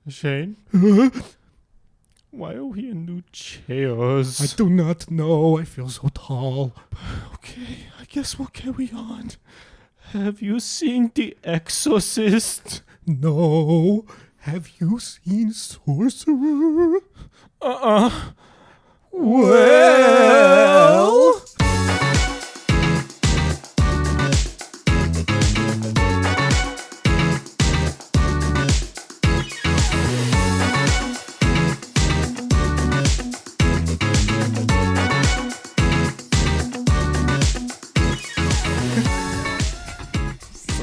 Shane? Why are we in new chairs? I do not know. I feel so tall. Okay, I guess we'll carry on. Have you seen The Exorcist? No. Have you seen Sorcerer? Well...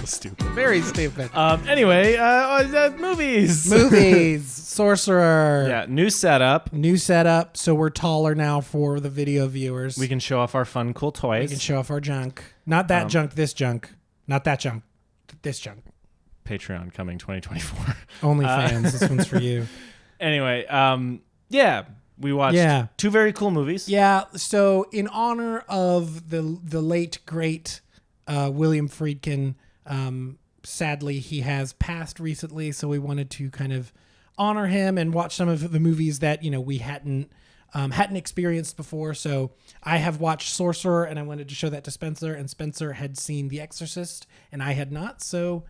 Stupid. Very stupid. Anyway, movies. Movies. Sorcerer. Yeah, new setup. New setup, so we're taller now for the video viewers. We can show off our fun, cool toys. We can show off our junk. Not that junk, this junk. Not that junk, this junk. Patreon coming 2024. OnlyFans, this one's for you. Anyway, yeah, we watched two very cool movies. Yeah, so in honor of the late, great William Friedkin, sadly, he has passed recently, so we wanted to kind of honor him and watch some of the movies that, you know, we hadn't experienced before. So I have watched Sorcerer, and I wanted to show that to Spencer, and Spencer had seen The Exorcist, and I had not. So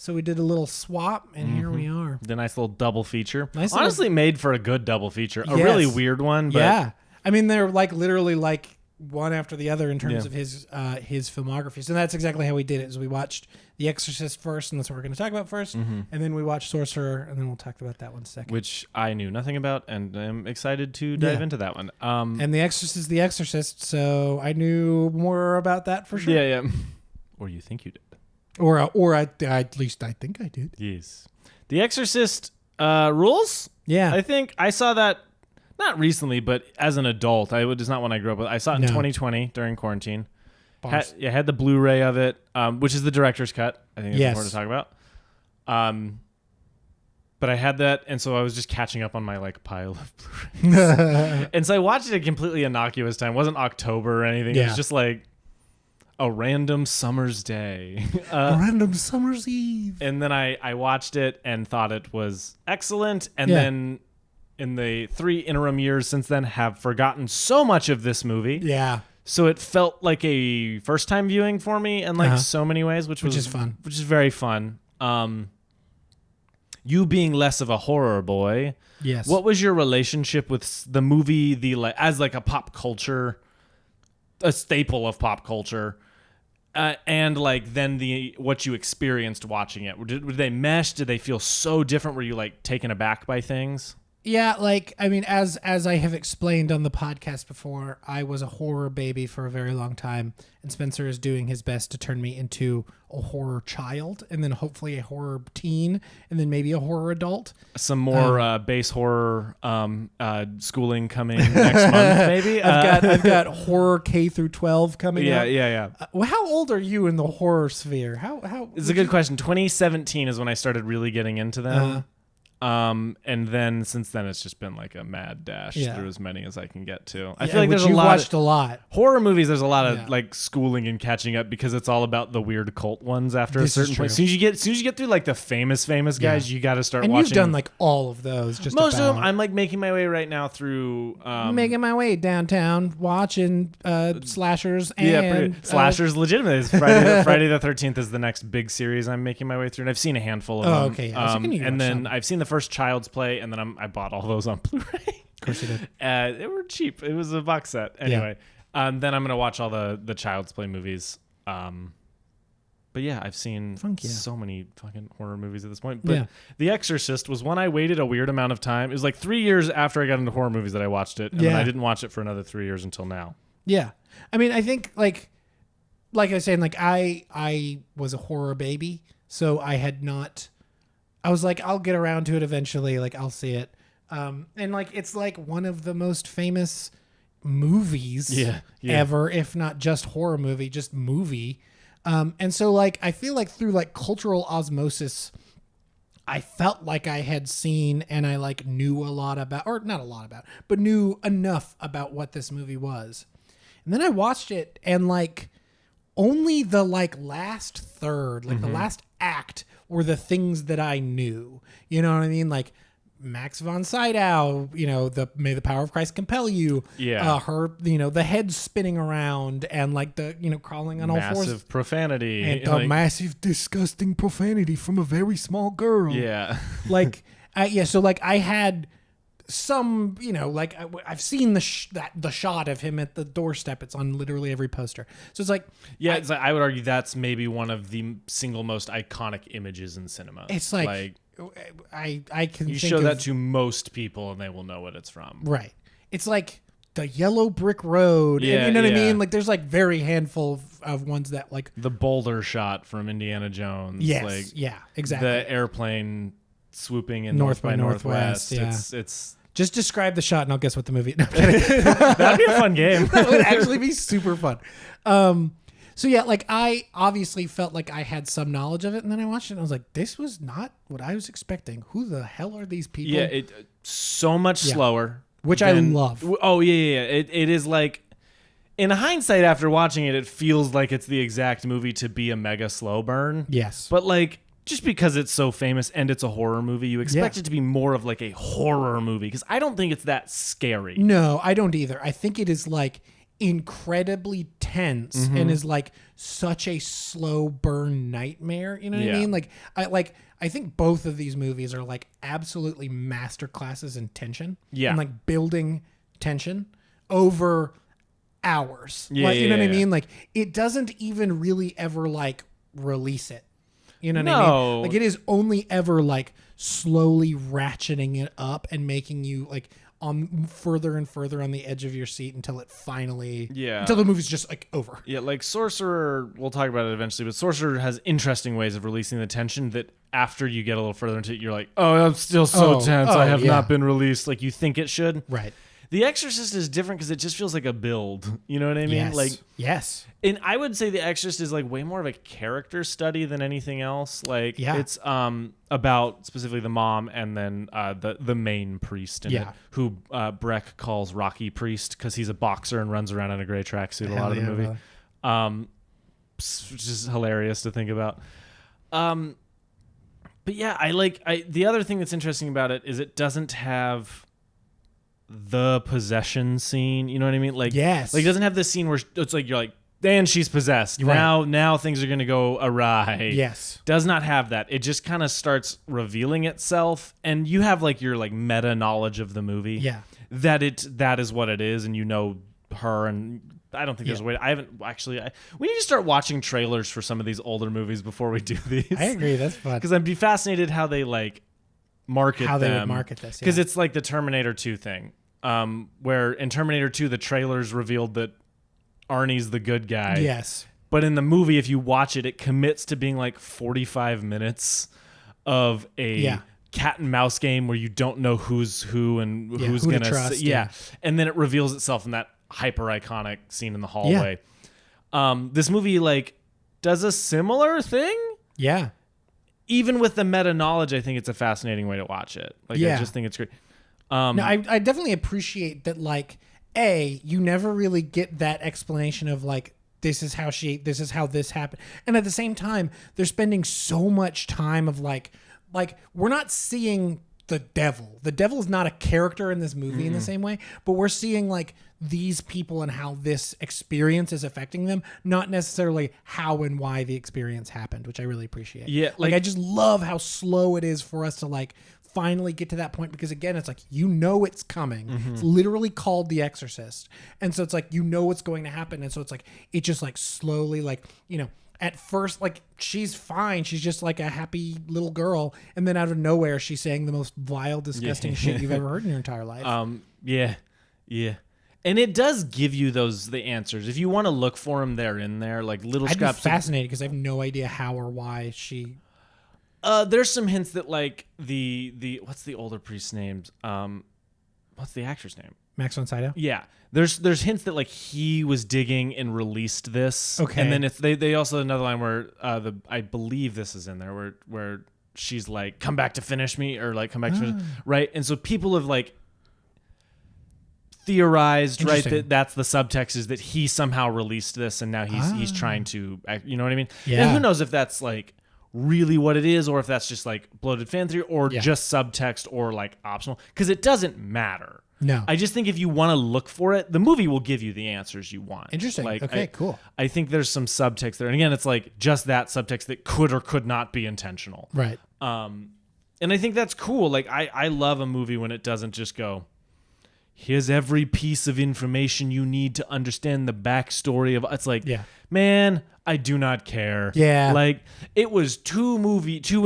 we did a little swap, and here we are. The nice little double feature. Honestly, made for a good double feature. A Yes. really weird one, but yeah. I mean, they're like literally like one after the other in terms of his filmography. So that's exactly how we did it. Is we watched The Exorcist first, and that's what we're going to talk about first, and then we watched Sorcerer, and then we'll talk about that one second. which I knew nothing about, and I'm excited to dive into that one. And The Exorcist is The Exorcist, so I knew more about that for sure. Yeah. Or you think you did. Or at least I think I did. Yes. The Exorcist rules? Yeah. I think I saw that not recently, but as an adult. It's not one I grew up with. I saw it in 2020 during quarantine. Had the Blu-ray of it, which is the director's cut. I think it's important to talk about. But I had that, and so I was just catching up on my like pile of Blu-rays. And so I watched it at a completely innocuous time. It wasn't October or anything. It was just like a random summer's day. A random summer's eve. And then I watched it and thought it was excellent. And then in the 3 interim years since then have forgotten so much of this movie. Yeah. So it felt like a first-time viewing for me in like so many ways, which is fun. Which is very fun. You being less of a horror boy. Yes. What was your relationship with the movie as like a pop culture, a staple of pop culture? And like then what you experienced watching it, did they mesh? Did they feel so different? Were you like taken aback by things? Yeah, like I mean, as I have explained on the podcast before, I was a horror baby for a very long time, and Spencer is doing his best to turn me into a horror child, and then hopefully a horror teen, and then maybe a horror adult. Some more base horror schooling coming next month, maybe. I've got horror K through 12 coming up. Yeah. Well, how old are you in the horror sphere? How? It's a good question. 2017 is when I started really getting into them. And then since then it's just been like a mad dash through as many as I can get to. I feel like there's watched a lot horror movies. There's a lot of like schooling and catching up because it's all about the weird cult ones after a certain point. As soon as you get through like the famous guys, you got to start watching. And you've done like all of those. Just most of them. I'm like making my way right now through. Making my way downtown, watching slashers and slashers. Legitimately, Friday the 13th is the next big series I'm making my way through, and I've seen a handful of them. Okay, and then I've seen the first Child's Play, and then I bought all those on Blu-ray. Of course you did. They were cheap. It was a box set. Anyway, then I'm going to watch all the Child's Play movies. But yeah, I've seen so many fucking horror movies at this point. But The Exorcist was one I waited a weird amount of time. It was like 3 years after I got into horror movies that I watched it, and then I didn't watch it for another 3 years until now. Yeah. I mean, I think like I was saying, like I was a horror baby, so I had not... I was like, I'll get around to it eventually. Like, I'll see it. And like, it's like one of the most famous movies ever, if not just horror movie, just movie. And so like, I feel like through like cultural osmosis, I felt like I had seen and I like knew a lot about, or not a lot about, but knew enough about what this movie was. And then I watched it and like only the like last third, like the last act were the things that I knew. You know what I mean? Like Max von Sydow, may the power of Christ compel you. Yeah. Her, the head spinning around and like the, crawling on all fours. Massive profanity. And the massive, disgusting profanity from a very small girl. Yeah. So like I had some, I've seen the shot of him at the doorstep. It's on literally every poster. So it's like, I would argue that's maybe one of the single most iconic images in cinema. It's like I can. You show that to most people and they will know what it's from. Right. It's like the yellow brick road. Yeah, and you know what I mean? Like there's like very handful of ones that like the boulder shot from Indiana Jones. Yes. Exactly. The airplane swooping in North by Northwest. Yeah. It's just describe the shot and I'll guess what the movie. No, I'm kidding. That'd be a fun game. That would actually be super fun. So yeah, like I obviously felt like I had some knowledge of it, and then I watched it and I was like, this was not what I was expecting. Who the hell are these people? Yeah, so much slower. Which I love. Oh, yeah. It is like, in hindsight, after watching it, it feels like it's the exact movie to be a mega slow burn. Yes. But like, just because it's so famous and it's a horror movie, you expect it to be more of like a horror movie, because I don't think it's that scary. No, I don't either. I think it is like incredibly tense and is like such a slow burn nightmare. You know what I mean? I think both of these movies are like absolutely master classes in tension. Yeah. And like building tension over hours. Yeah. You know what I mean? Like it doesn't even really ever like release it. You know what I mean? Like it is only ever like slowly ratcheting it up and making you like on further and further on the edge of your seat until it finally, until the movie's just like over. Yeah, like Sorcerer, we'll talk about it eventually, but Sorcerer has interesting ways of releasing the tension that after you get a little further into it, you're like, oh, I'm still so tense. I have not been released like you think it should. Right. The Exorcist is different because it just feels like a build. You know what I mean? Yes. And I would say The Exorcist is like way more of a character study than anything else. Like it's about specifically the mom and then the main priest in it, who Breck calls Rocky Priest because he's a boxer and runs around in a gray tracksuit a lot of the movie. Which is hilarious to think about. But yeah, the other thing that's interesting about it is it doesn't have the possession scene, you know what I mean? Like, yes. Like it doesn't have this scene where it's like you're like, and she's possessed. Right. Now things are gonna go awry. Yes. Does not have that. It just kind of starts revealing itself, and you have like your like meta knowledge of the movie. Yeah. That is what it is, and you know her, and I don't think there's a way. I haven't actually. We need to start watching trailers for some of these older movies before we do these. I agree. That's fun. Because I'd be fascinated how they like market how them. They would market this, because it's like the Terminator 2 thing, where in Terminator 2 the trailers revealed that Arnie's the good guy. Yes, but in the movie, if you watch it, it commits to being like 45 minutes of a cat and mouse game where you don't know who's who and who's who gonna to trust, and then it reveals itself in that hyper iconic scene in the hallway. This movie like does a similar thing. Yeah. Even with the meta knowledge, I think it's a fascinating way to watch it. Like, I just think it's great. No, I definitely appreciate that. Like, you never really get that explanation of like, this is how this happened. And at the same time, they're spending so much time of like we're not seeing the devil. The devil is not a character in this movie in the same way, but we're seeing like these people and how this experience is affecting them, not necessarily how and why the experience happened, which I really appreciate. Yeah, like I just love how slow it is for us to like finally get to that point, because again, it's like, you know, it's coming. It's literally called The Exorcist, and so it's like, you know what's going to happen, and so it's like it just like slowly, like, you know, at first, like, she's fine. She's just like a happy little girl. And then out of nowhere, she's saying the most vile, disgusting shit you've ever heard in your entire life. Yeah. And it does give you the answers. If you want to look for them, they're in there. Like little scraps. I'd be fascinated because I have no idea how or why she... There's some hints that like the what's the older priest's name? What's the actor's name? Max von Sydow? Yeah. There's hints that like he was digging and released this. Okay. And then it's they also another line where I believe this is in there where she's like, come back to finish me, or like come back to finish, right? And so people have like theorized, right, that that's the subtext, is that he somehow released this and now he's trying to, you know what I mean? Yeah. And who knows if that's like really what it is, or if that's just like bloated fan theory, or just subtext, or like optional, because it doesn't matter. No. I just think if you want to look for it, the movie will give you the answers you want. Interesting. Like, okay, cool. I think there's some subtext there. And again, it's like just that subtext that could or could not be intentional. Right. And I think that's cool. Like, I love a movie when it doesn't just go, here's every piece of information you need to understand the backstory of. It's like, man, I do not care. Yeah. Like, it was two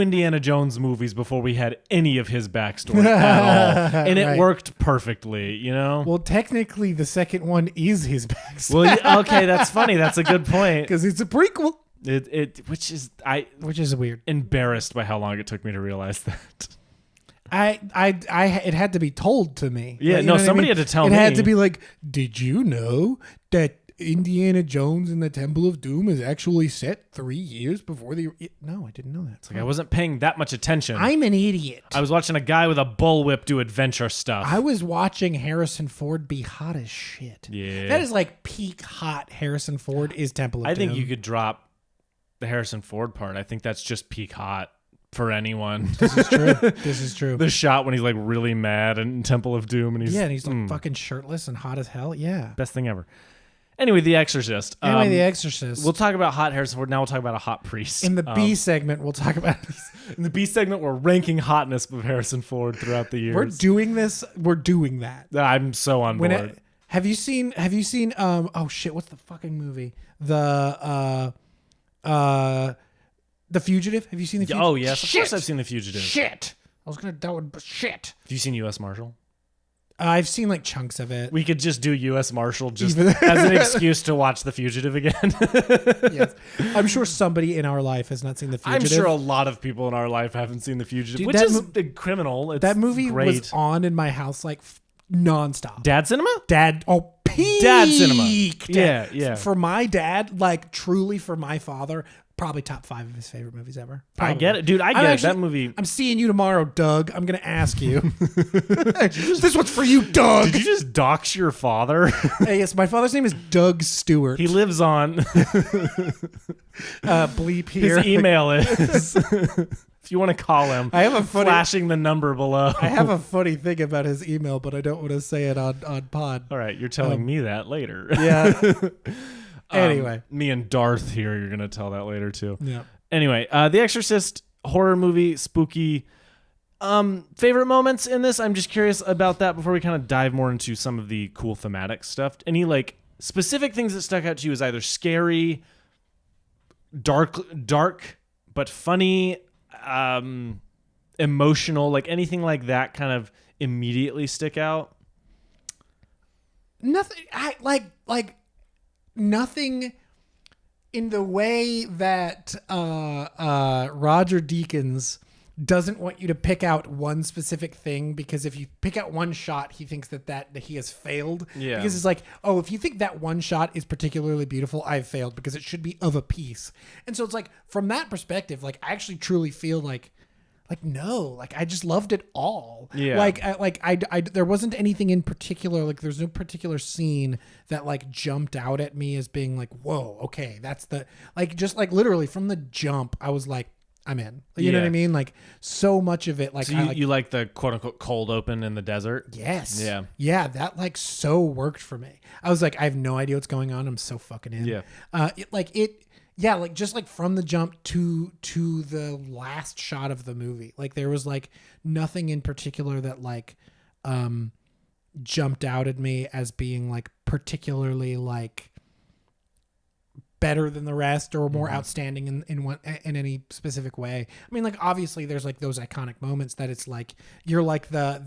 Indiana Jones movies before we had any of his backstory at all. And it worked perfectly, you know? Well, technically, the second one is his backstory. Well, yeah, okay, that's funny. That's a good point. Because it's a prequel. Which is weird. Embarrassed by how long it took me to realize that. It had to be told to me. Yeah, like, no, somebody had to tell me. It had to be like, did you know that Indiana Jones and the Temple of Doom is actually set 3 years before the... No, I didn't know that. It's like I wasn't paying that much attention. I'm an idiot. I was watching a guy with a bullwhip do adventure stuff. I was watching Harrison Ford be hot as shit. Yeah. That is like peak hot Harrison Ford is Temple of Doom. I think you could drop the Harrison Ford part. I think that's just peak hot for anyone. This is true. This is true. The shot when he's like really mad in Temple of Doom and he's like fucking shirtless and hot as hell. Yeah. Best thing ever. Anyway, The Exorcist. The Exorcist. We'll talk about hot Harrison Ford. Now we'll talk about a hot priest. In the B segment, we'll talk about... In the B segment, we're ranking hotness of Harrison Ford throughout the years. We're doing this. We're doing that. I'm so on board. Have you seen oh shit, what's the fucking movie? The Fugitive? Have you seen The Fugitive? Oh, yes. Of course I've seen The Fugitive. Shit. Shit. Have you seen U.S. Marshal? I've seen like chunks of it. We could just do U.S. Marshal just as an excuse to watch The Fugitive again. Yes. I'm sure somebody in our life has not seen The Fugitive. I'm sure a lot of people in our life haven't seen The Fugitive, dude, which is criminal. It's that movie great. Was on in my house like nonstop. Dad cinema? Peak. Dad cinema. Yeah. For my dad, like truly for my father, probably top 5 of his favorite movies ever. Probably. I get it, dude. I get it. That movie. I'm seeing you tomorrow, Doug. I'm going to ask you. This one's for you, Doug. Did you just dox your father? Hey, yes, my father's name is Doug Stewart. He lives on. Bleep here. His email is. If you want to call him, I have flashing the number below. I have a funny thing about his email, but I don't want to say it on pod. All right, you're telling me that later. Yeah. Anyway, me and Darth here, you're gonna tell that later too. Yeah. Anyway, The Exorcist horror movie, spooky. Favorite moments in this? I'm just curious about that before we kind of dive more into some of the cool thematic stuff. Any like specific things that stuck out to you as either scary, dark but funny, emotional, like anything like that kind of immediately stick out? Nothing. Nothing in the way that Roger Deakins doesn't want you to pick out one specific thing, because if you pick out one shot, he thinks that he has failed. Yeah. Because it's like, oh, if you think that one shot is particularly beautiful, I've failed because it should be of a piece. And so it's like, from that perspective, like I actually truly feel like no, like I just loved it all. Yeah. I there wasn't anything in particular, like there's no particular scene that like jumped out at me as being like, whoa, okay, that's the, like, just like literally from the jump, I was like, I'm in. You know what I mean? Like so much of it, like, so you like the quote unquote cold open in the desert? Yes. Yeah. Yeah, that like so worked for me. I was like, I have no idea what's going on. I'm so fucking in. Yeah. Like just like from the jump to the last shot of the movie, like there was like nothing in particular that like jumped out at me as being like particularly like better than the rest or more outstanding in any specific way. I mean, like obviously there's like those iconic moments that it's like you're like the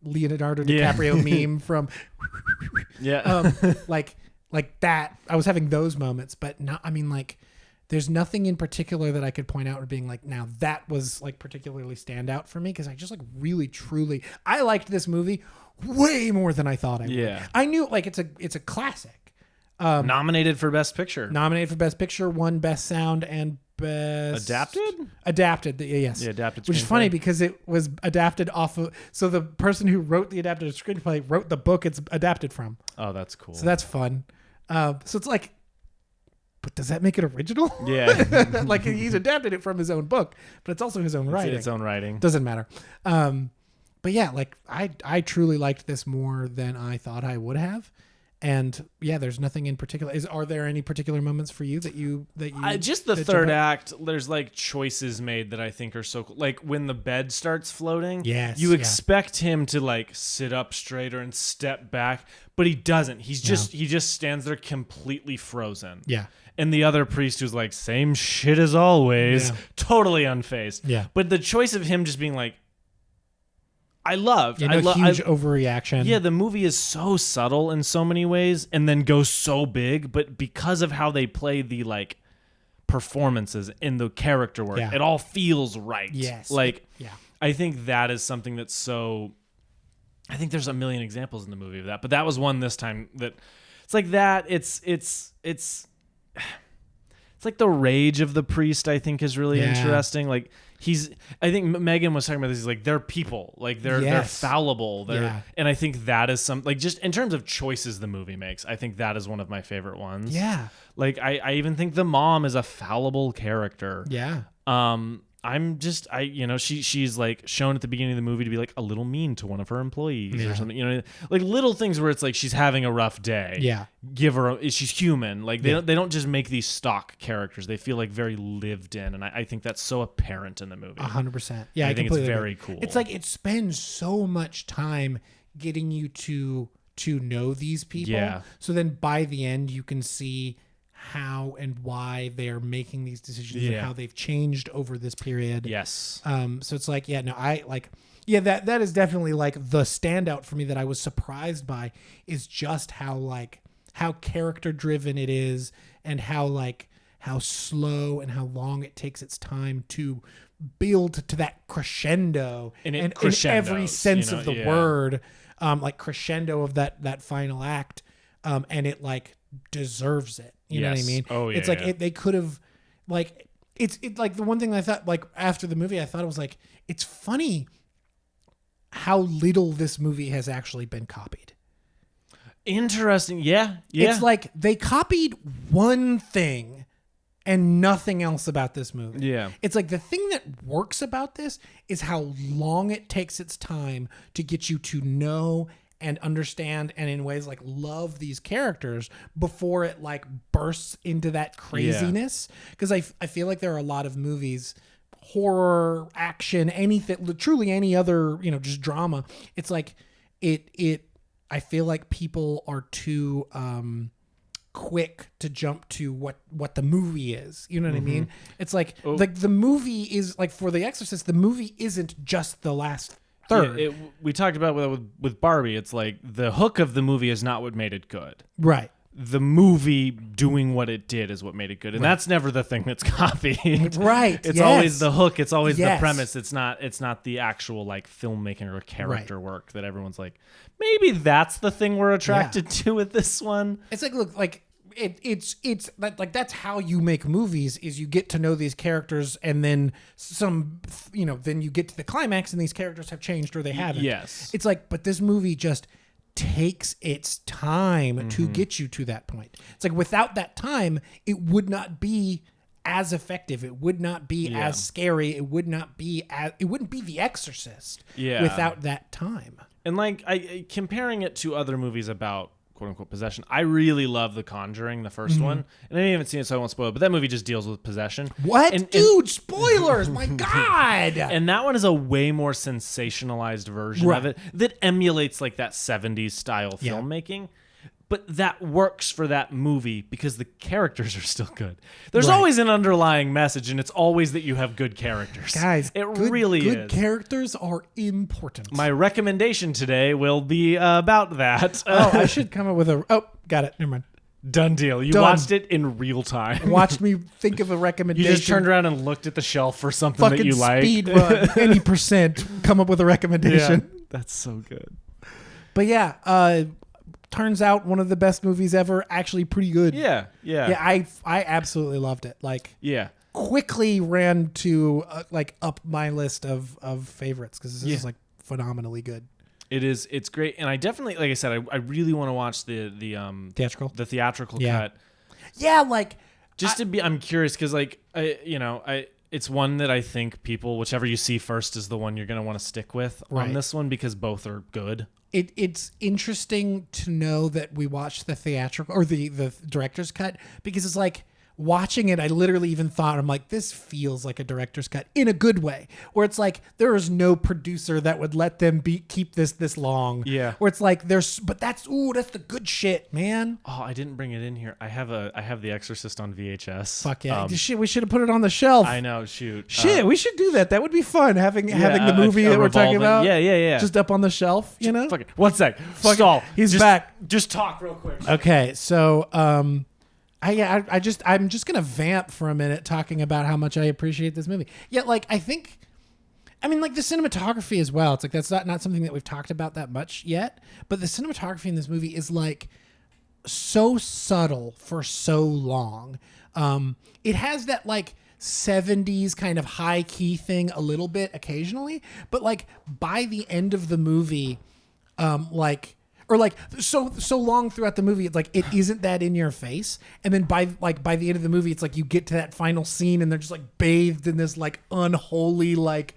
Leonardo DiCaprio meme from like that. I was having those moments, but not, I mean, like there's nothing in particular that I could point out or being like, now that was like particularly stand out for me, because I just like really truly I liked this movie way more than I thought I would. Yeah. I knew like it's a classic. Nominated for Best Picture. Won Best Sound and Best Adapted. Yes. Yeah, adapted. Which is funny because it was adapted off of. So the person who wrote the adapted screenplay wrote the book it's adapted from. Oh, that's cool. So that's fun. So it's like, but does that make it original? Yeah. Like he's adapted it from his own book, but it's also his own writing. Its own writing. Doesn't matter. But yeah, like I truly liked this more than I thought I would have. And yeah, there's nothing in particular. Are there any particular moments for you that you just the third act? There's like choices made that I think are so cool. Like when the bed starts floating, yes, you expect him to like sit up straighter and step back, but he doesn't. He just stands there completely frozen. Yeah. And the other priest who's like, same shit as always, totally unfazed. Yeah. But the choice of him just being like, huge overreaction. Yeah, the movie is so subtle in so many ways and then goes so big, but because of how they play the like performances in the character work, it all feels right. Yes. Like, I think that is something that's so... I think there's a million examples in the movie of that, but that was one this time that... It's like that. It's like the rage of the priest, I think, is really interesting. Like, I think Megan was talking about this. He's like, they're people, like they're fallible. And I think that is like just in terms of choices the movie makes, I think that is one of my favorite ones. Yeah. Like I even think the mom is a fallible character. Yeah. She's like shown at the beginning of the movie to be like a little mean to one of her employees or something, like little things where it's like she's having a rough day. Yeah. She's human. Like they don't just make these stock characters. They feel like very lived in. And I think that's so apparent in the movie. 100%. Yeah. I think it's very cool. It's like it spends so much time getting you to know these people. Yeah. So then by the end you can see how and why they're making these decisions and how they've changed over this period. Yes. So it's like, that is definitely like the standout for me that I was surprised by is just how character driven it is and how slow and how long it takes its time to build to that crescendo and in every sense of the word, like crescendo of that final act. And it like deserves it. You know what I mean? Oh, yeah. It's like they could have, like, it's like the one thing I thought, like, after the movie, I thought it was like, it's funny how little this movie has actually been copied. Interesting. Yeah. It's like they copied one thing and nothing else about this movie. Yeah. It's like the thing that works about this is how long it takes its time to get you to know and understand and in ways like love these characters before it like bursts into that craziness. Because I feel like there are a lot of movies, horror, action, anything, truly any other, just drama. It's like I feel like people are too quick to jump to what the movie is. You know what I mean? It's like the movie is like, for The Exorcist, the movie isn't just the last third. Yeah, we talked about with Barbie. It's like the hook of the movie is not what made it good. Right. The movie doing what it did is what made it good, and that's never the thing that's copied. Right. It's always the hook. It's always the premise. It's not the actual like filmmaking or character work that everyone's like, maybe that's the thing we're attracted to with this one. It's like, look, like it's like that's how you make movies, is you get to know these characters and then then you get to the climax and these characters have changed or they haven't. Yes. It's like, but this movie just takes its time to get you to that point. It's like without that time, it would not be as effective. It would not be as scary. It wouldn't be The Exorcist without that time. And like comparing it to other movies about quote unquote possession, I really love The Conjuring, the first one, and I haven't seen it, so I won't spoil it. But that movie just deals with possession. What, dude? Spoilers! My God! And that one is a way more sensationalized version of it that emulates like that 70s style filmmaking. But that works for that movie because the characters are still good. There's always an underlying message, and it's always that you have good characters. Guys, good characters are important. My recommendation today will be about that. I should come up with got it. Never mind. Done deal. You watched it in real time. Watched me think of a recommendation. You just turned around and looked at the shelf for something that you like. Speed run, any percent, come up with a recommendation. Yeah, that's so good. But turns out one of the best movies ever. Actually, pretty good. Yeah. I absolutely loved it. Like, quickly ran to up my list of favorites because this is like phenomenally good. It is. It's great, and I definitely, like I said, I really want to watch the theatrical cut. Yeah, like I'm curious because it's one that I think people, whichever you see first is the one you're going to want to stick with on this one because both are good. It's interesting to know that we watched the theatrical or the director's cut because it's like watching it, I literally even thought, I'm like, this feels like a director's cut in a good way, where it's like there is no producer that would let them keep this long. Yeah. Where it's like that's the good shit, man. Oh, I didn't bring it in here. I have The Exorcist on VHS. Fuck yeah. Shit, we should have put it on the shelf. I know, shoot. Shit, we should do that. That would be fun, having the movie that we're talking about. Yeah. Just up on the shelf, you know? Fuck it. One sec. Stall. He's back. Just talk real quick. Okay, so I'm just gonna vamp for a minute talking about how much I appreciate this movie. Yeah, like the cinematography as well. It's like that's not something that we've talked about that much yet, but the cinematography in this movie is like so subtle for so long. It has that like 70s kind of high key thing a little bit occasionally, but like by the end of the movie, so long throughout the movie, it's like it isn't that in your face, and then by the end of the movie, it's like you get to that final scene and they're just like bathed in this like unholy like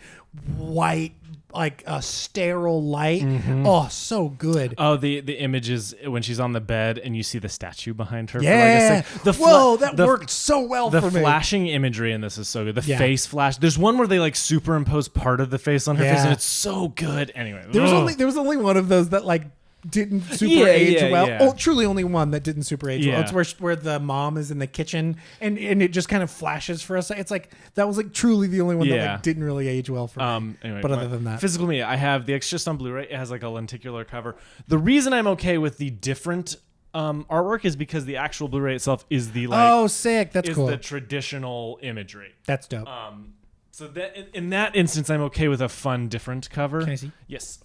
white like a sterile light. Mm-hmm. Oh, so good. Oh, the images when she's on the bed and you see the statue behind her. Yeah. That worked so well for me. The flashing imagery in this is so good. The face flash. There's one where they like superimpose part of the face on her face, and it's so good. Anyway, there was only one of those that like didn't super age well. Yeah. Oh, truly only one that didn't super age well. It's where the mom is in the kitchen and it just kind of flashes for us. It's like that was like truly the only one that like didn't really age well for me. Anyway, but other than that, physical media, I have The Exorcist on Blu-ray. It has like a lenticular cover. The reason I'm okay with the different artwork is because the actual Blu-ray itself is the like sick. That's cool. The traditional imagery. That's dope. So that in that instance, I'm okay with a fun different cover. Can I see? Yes.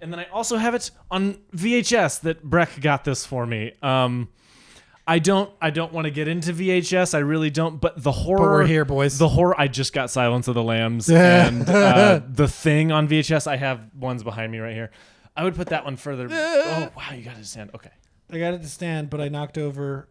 And then I also have it on VHS that Breck got this for me. I don't want to get into VHS. I really don't. But the horror. But we're here, boys. The horror. I just got Silence of the Lambs and The Thing on VHS. I have ones behind me right here. I would put that one further. Oh wow, you got it to stand. Okay. I got it to stand, but I knocked over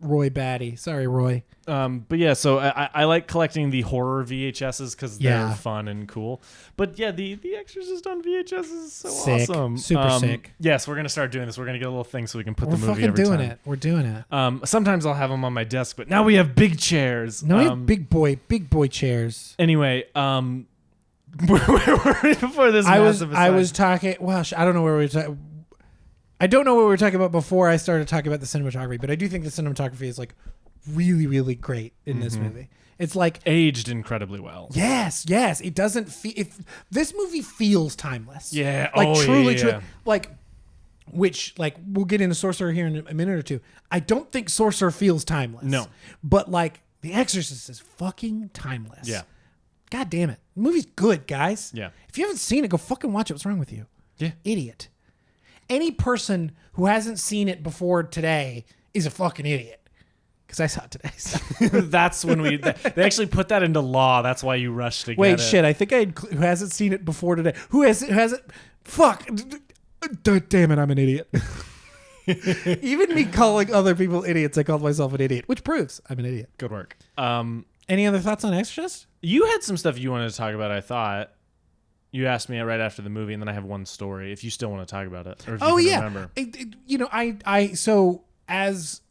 Roy Batty. Sorry, Roy. But yeah, so I like collecting the horror VHSs because they're fun and cool. But yeah, the Exorcist on VHS is so sick. Awesome. Super sick. Yes, we're gonna start doing this. We're gonna get a little thing so we can put the movie every time. We're doing it. Sometimes I'll have them on my desk, but now we have big chairs. No, we have big boy chairs. Anyway, before this, I was talking. Well, I don't know where we were talking. I don't know what we were talking about before I started talking about the cinematography, but I do think the cinematography is like really, really great in this movie. It's like aged incredibly well. Yes. It doesn't feel. This movie feels timeless. Yeah. Like truly. Like, which like we'll get into Sorcerer here in a minute or two. I don't think Sorcerer feels timeless. No. But like The Exorcist is fucking timeless. Yeah. God damn it. The movie's good, guys. Yeah. If you haven't seen it, go fucking watch it. What's wrong with you? Yeah. Idiot. Any person who hasn't seen it before today is a fucking idiot. Because I saw it today. So. That's when they actually put that into law. That's why you rushed to get it. Wait, shit. I think who hasn't seen it before today. Who hasn't? Fuck. Damn it, I'm an idiot. Even me calling other people idiots, I called myself an idiot, which proves I'm an idiot. Good work. Any other thoughts on Exorcist? You had some stuff you wanted to talk about, I thought. You asked me right after the movie, and then I have one story. If you still want to talk about it, or if you can remember. So as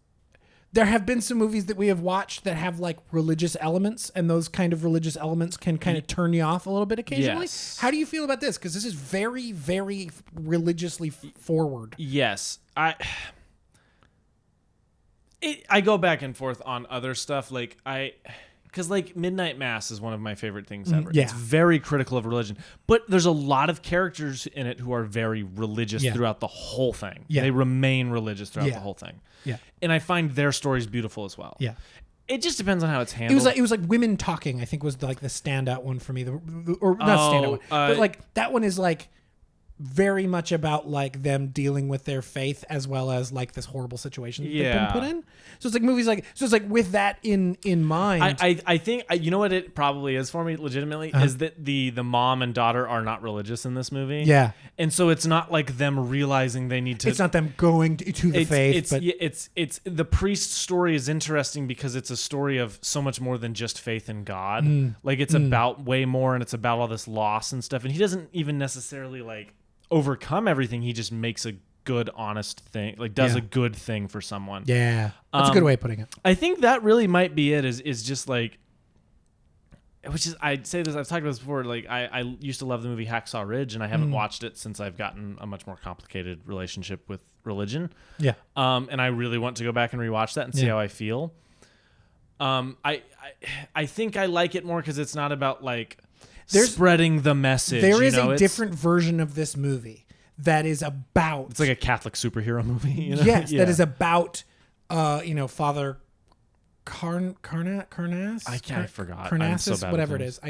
there have been some movies that we have watched that have like religious elements, and those kind of religious elements can kind of turn you off a little bit occasionally. Yes. How do you feel about this? Because this is very, very religiously forward. Yes, I go back and forth on other stuff. Because like Midnight Mass is one of my favorite things ever. Yeah. It's very critical of religion. But there's a lot of characters in it who are very religious throughout the whole thing. Yeah. They remain religious throughout the whole thing. Yeah. And I find their stories beautiful as well. Yeah. It just depends on how it's handled. It was like women talking, I think was like the standout one for me. Or not standout one. But like that one is like very much about like them dealing with their faith as well as like this horrible situation that they've been put in. So it's like movies like with that in mind. I think you know what it probably is for me legitimately is that the mom and daughter are not religious in this movie. Yeah, and so it's not like them realizing they need to. It's not them going to the faith. It's the priest's story is interesting because it's a story of so much more than just faith in God. Like it's about way more, and it's about all this loss and stuff. And he doesn't even necessarily like overcome everything. He just makes a good, honest thing, like does a good thing for someone. Yeah, that's a good way of putting it. I think that really might be it. Is just like, which is I'd say this. I've talked about this before. Like I used to love the movie Hacksaw Ridge, and I haven't watched it since I've gotten a much more complicated relationship with religion. Yeah. And I really want to go back and rewatch that and see how I feel. I think I like it more because it's not about like spreading the message. There is a different version of this movie that is about. It's like a Catholic superhero movie. You know? Yes, that is about, Father Carnas. I forgot. Carnassus, so whatever it is.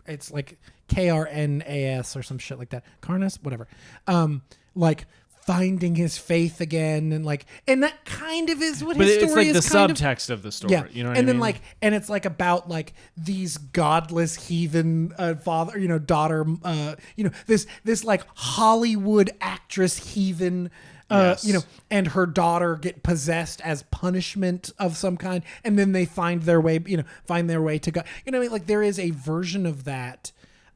It's like Krnas or some shit like that. Carnas, whatever. Like finding his faith again, and that kind of is what his story is. But it's like the subtext of the story. Yeah. You know what and I then mean? And it's like about like these godless heathen father, daughter, this like Hollywood actress heathen. And her daughter get possessed as punishment of some kind, and then they find their way to God. You know what I mean? Like there is a version of that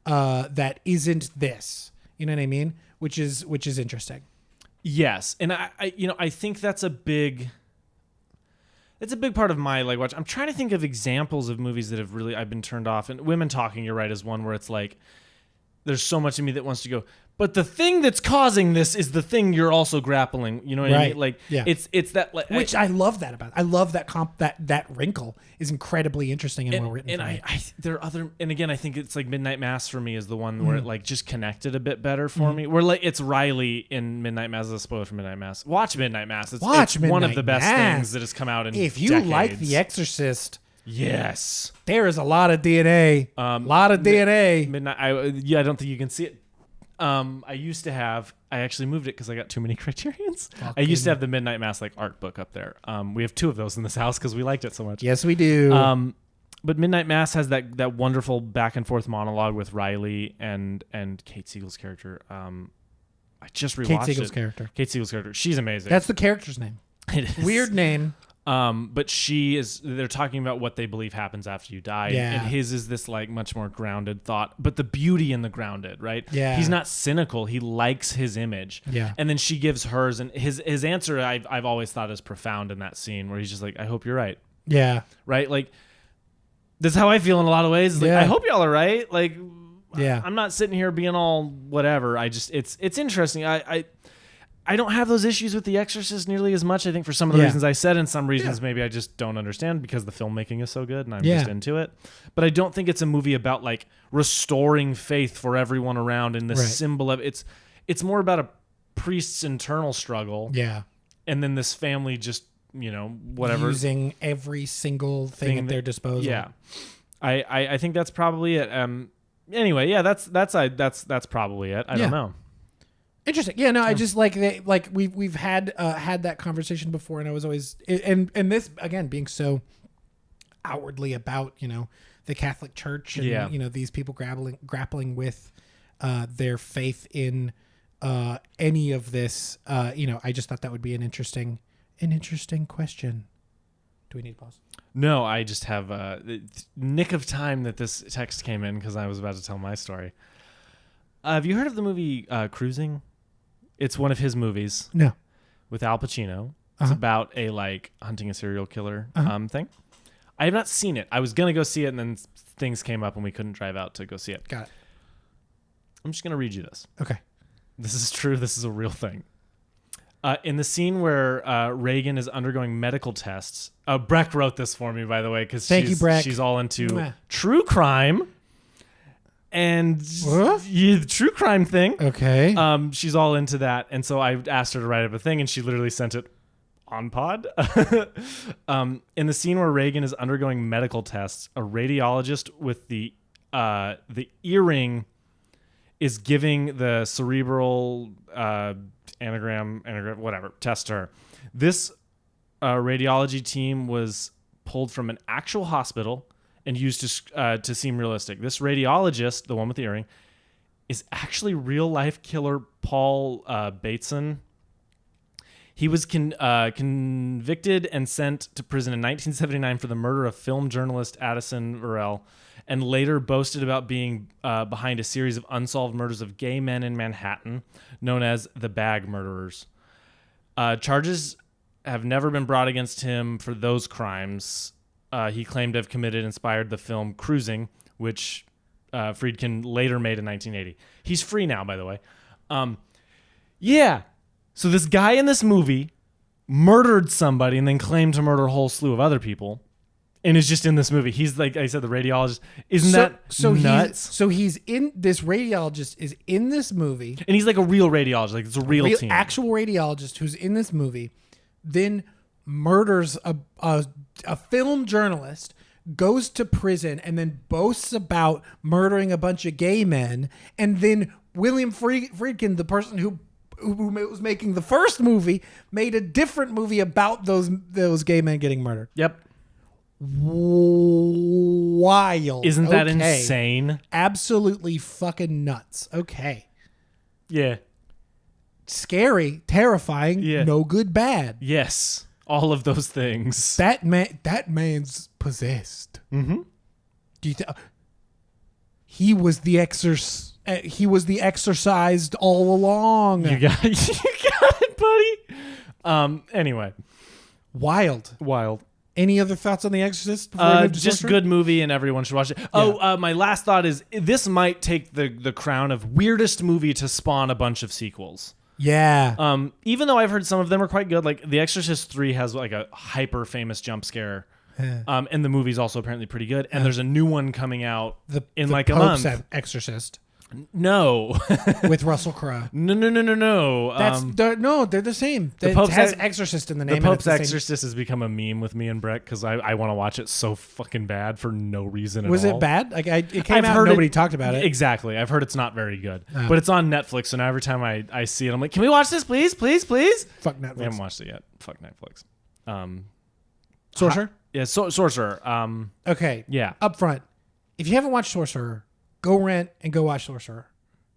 that isn't this. You know what I mean? Which is interesting. Yes, and I think that's a big part of my like watch. I'm trying to think of examples of movies that have really I've been turned off. And Women Talking, you're right, is one where it's like there's so much in me that wants to go, but the thing that's causing this is the thing you're also grappling. You know what I mean? Like, it's that like, which I love that about. I love that that wrinkle is incredibly interesting and well written. And there are other, and again, I think it's like Midnight Mass for me is the one where it like just connected a bit better for me. Where like it's Riley in Midnight Mass. As a spoiler for Midnight Mass. Watch Midnight Mass. It's one of the best things that has come out in if you decades. like The Exorcist. Yes, there is a lot of DNA. DNA. Midnight. I don't think you can see it. I used to have. I actually moved it because I got too many Criterions. I used to have the Midnight Mass like art book up there. We have two of those in this house because we liked it so much. Yes, we do. But Midnight Mass has that wonderful back and forth monologue with Riley and Kate Siegel's character. I just rewatched Kate Siegel's character. Kate Siegel's character. She's amazing. That's the character's name. It is. Weird name. But they're talking about what they believe happens after you die. Yeah. And his is this like much more grounded thought, but the beauty in the grounded, right? Yeah. He's not cynical. He likes his image. Yeah. And then she gives hers, and his answer I've always thought is profound in that scene where he's just like, I hope you're right. Yeah. Right? Like that's how I feel in a lot of ways. Like, I hope y'all are right. Like, yeah. I'm not sitting here being all whatever. It's interesting. I don't have those issues with The Exorcist nearly as much, I think, for some of the reasons I said, and some reasons maybe I just don't understand because the filmmaking is so good and I'm just into it. But I don't think it's a movie about like restoring faith for everyone around and the symbol of it's more about a priest's internal struggle. Yeah. And then this family just, whatever. Using every single thing at their disposal. Yeah. I think that's probably it. Anyway, yeah, that's probably it. I don't know. Interesting. Yeah, no, I just we've had that conversation before, and I was always and this again being so outwardly about the Catholic Church and these people grappling with their faith in any of this. I just thought that would be an interesting question. Do we need to pause? No, I just have the nick of time that this text came in because I was about to tell my story. Have you heard of the movie Cruising? It's one of his movies. No. With Al Pacino. It's about a hunting a serial killer thing. I have not seen it. I was gonna go see it, and then things came up, and we couldn't drive out to go see it. Got it. I'm just gonna read you this. Okay. This is true. This is a real thing. In the scene where Reagan is undergoing medical tests, Breck wrote this for me, by the way, because she's all into true crime. And the true crime thing. Okay. She's all into that. And so I asked her to write up a thing, and she literally sent it on pod. In the scene where Reagan is undergoing medical tests, a radiologist with the earring is giving the cerebral anagram, whatever, test to her. This radiology team was pulled from an actual hospital and used to seem realistic. This radiologist, the one with the earring, is actually real life killer Paul Bateson. He was convicted and sent to prison in 1979 for the murder of film journalist Addison Verrell, and later boasted about being behind a series of unsolved murders of gay men in Manhattan, known as the Bag Murderers. Charges have never been brought against him for those crimes. He claimed to have inspired the film Cruising, which Friedkin later made in 1980. He's free now, by the way. Yeah. So this guy in this movie murdered somebody and then claimed to murder a whole slew of other people, and is just in this movie. He's like I said, the radiologist. Isn't that nuts? He's in this radiologist is in this movie, and he's like a real radiologist. Like it's a real team, actual radiologist who's in this movie, then murders a film journalist, goes to prison, and then boasts about murdering a bunch of gay men, and then William Friedkin, the person who was making the first movie, made a different movie about those gay men getting murdered. Yep. Wild. Isn't that insane? Absolutely fucking nuts. Okay. Yeah. Scary, terrifying, no good, bad. Yes. All of those things. That man's possessed. Mm-hmm. Do you he was the exorcised all along. You got it, buddy. Anyway. Wild. Any other thoughts on The Exorcist? Just good movie, and everyone should watch it. Yeah. My last thought is this might take the crown of weirdest movie to spawn a bunch of sequels. Yeah. Even though I've heard some of them are quite good, like The Exorcist 3 has like a hyper famous jump scare. And the movie's also apparently pretty good. And there's a new one coming out in like a month. Exorcist. No. With Russell Crowe. No. They're the same. It has Exorcist in the name. The Pope's Exorcist has become a meme with me and Brett because I want to watch it so fucking bad for no reason at all. Was it bad? Like it came out, nobody talked about it. Exactly. I've heard it's not very good, but it's on Netflix. So now every time I see it, I'm like, can we watch this, please? Fuck Netflix. We haven't watched it yet. Fuck Netflix. Sorcerer. Sorcerer. Okay. Yeah. Up front, if you haven't watched Sorcerer, go rent and go watch Sorcerer.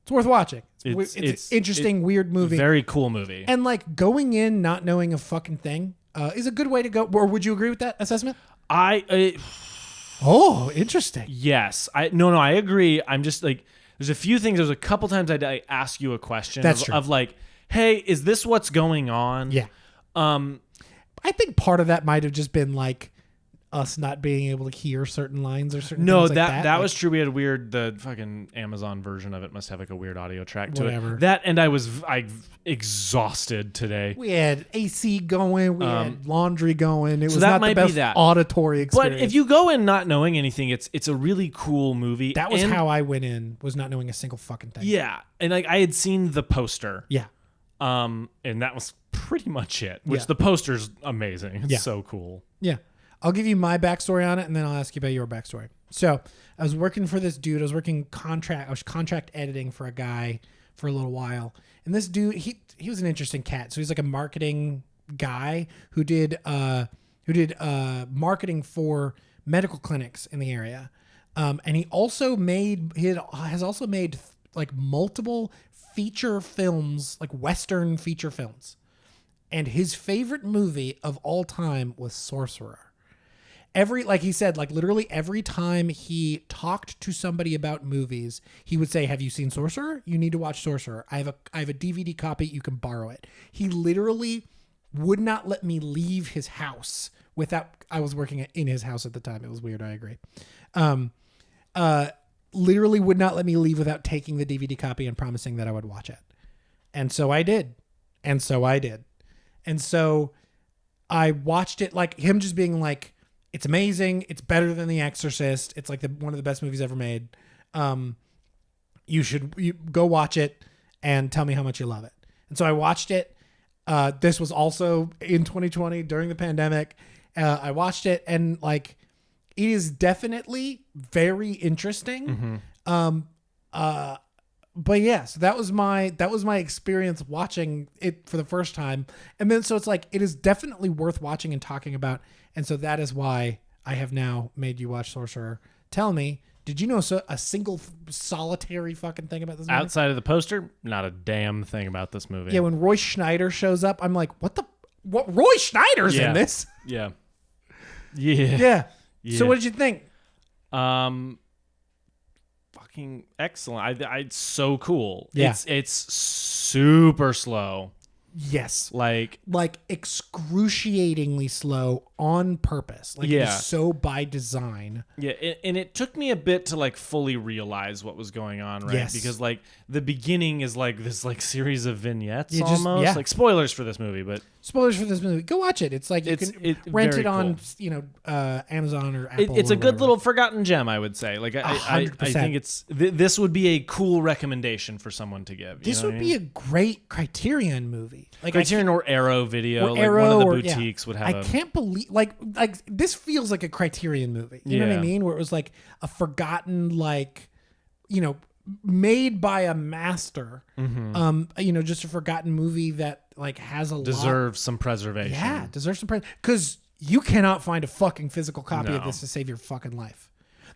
It's worth watching. It's an interesting, weird movie. Very cool movie. And like going in not knowing a fucking thing is a good way to go. Or would you agree with that assessment? Interesting. Yes. I agree. I'm just like, there's a few things. There's a couple times I ask you a question of like, hey, is this what's going on? Yeah. I think part of that might have just been like us not being able to hear certain lines or certain things like that. That was true. We had the fucking Amazon version of it must have like a weird audio track to Whatever. it. That, and I exhausted today. We had AC going, we had laundry going. It was that not the best auditory experience. But if you go in not knowing anything, it's a really cool movie. That was how I went in, was not knowing a single fucking thing. Yeah. And like I had seen the poster. Yeah. And that was pretty much it, which the poster's amazing. It's so cool. Yeah. I'll give you my backstory on it, and then I'll ask you about your backstory. So I was working for this dude. I was contract editing for a guy for a little while. And this dude, he was an interesting cat. So he's like a marketing guy who did marketing for medical clinics in the area. And he has also made like multiple feature films, like Western feature films. And his favorite movie of all time was Sorcerer. Like he said, like literally every time he talked to somebody about movies, he would say, "Have you seen Sorcerer? You need to watch Sorcerer. I have a DVD copy. You can borrow it." He literally would not let me leave his house without. I was working in his house at the time. It was weird. I agree. Literally would not let me leave without taking the DVD copy and promising that I would watch it. And so I did. And so I watched it, like him just being like, it's amazing. It's better than The Exorcist. It's like one of the best movies ever made. You go watch it and tell me how much you love it. And so I watched it. This was also in 2020 during the pandemic. I watched it and like, it is definitely very interesting. Mm-hmm. but yeah, so that was my experience watching it for the first time. And then so it's like it is definitely worth watching and talking about. And so that is why I have now made you watch Sorcerer. Tell me, did you know a single solitary fucking thing about this movie? Outside of the poster, not a damn thing about this movie. Yeah, when Roy Schneider shows up, I'm like, what Roy Schneider's in this? Yeah. Yeah. So what did you think? Fucking excellent. It's so cool. Yeah. It's super slow. Yes. Like excruciatingly slow on purpose. Like it is so by design. Yeah, and it took me a bit to like fully realize what was going on, right? Yes. Because like the beginning is like this like series of vignettes almost. Like spoilers for this movie, but spoilers for this movie. Go watch it. It's like you can rent it on Amazon or Apple. It's a good little forgotten gem, I would say. Like I think it's this would be a cool recommendation for someone to give. This would be a great Criterion movie. Like Criterion or Arrow Video, or like Arrow, one of the boutiques would have. I can't believe like this feels like a Criterion movie. You know what I mean? Where it was like a forgotten made by a master. Just a forgotten movie that like has deserves some preservation. Yeah, deserves some preservation because you cannot find a fucking physical copy of this to save your fucking life.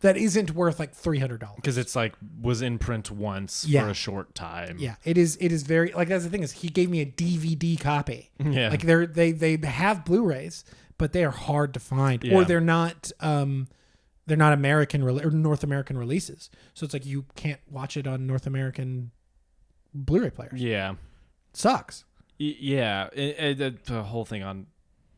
That isn't worth like $300 because it's like was in print once for a short time. Yeah, it is very like that's the thing is he gave me a DVD copy. Yeah, like they have Blu-rays, but they are hard to find or they're not American or North American releases. So it's like you can't watch it on North American Blu-ray players. Yeah, sucks. Yeah, the whole thing on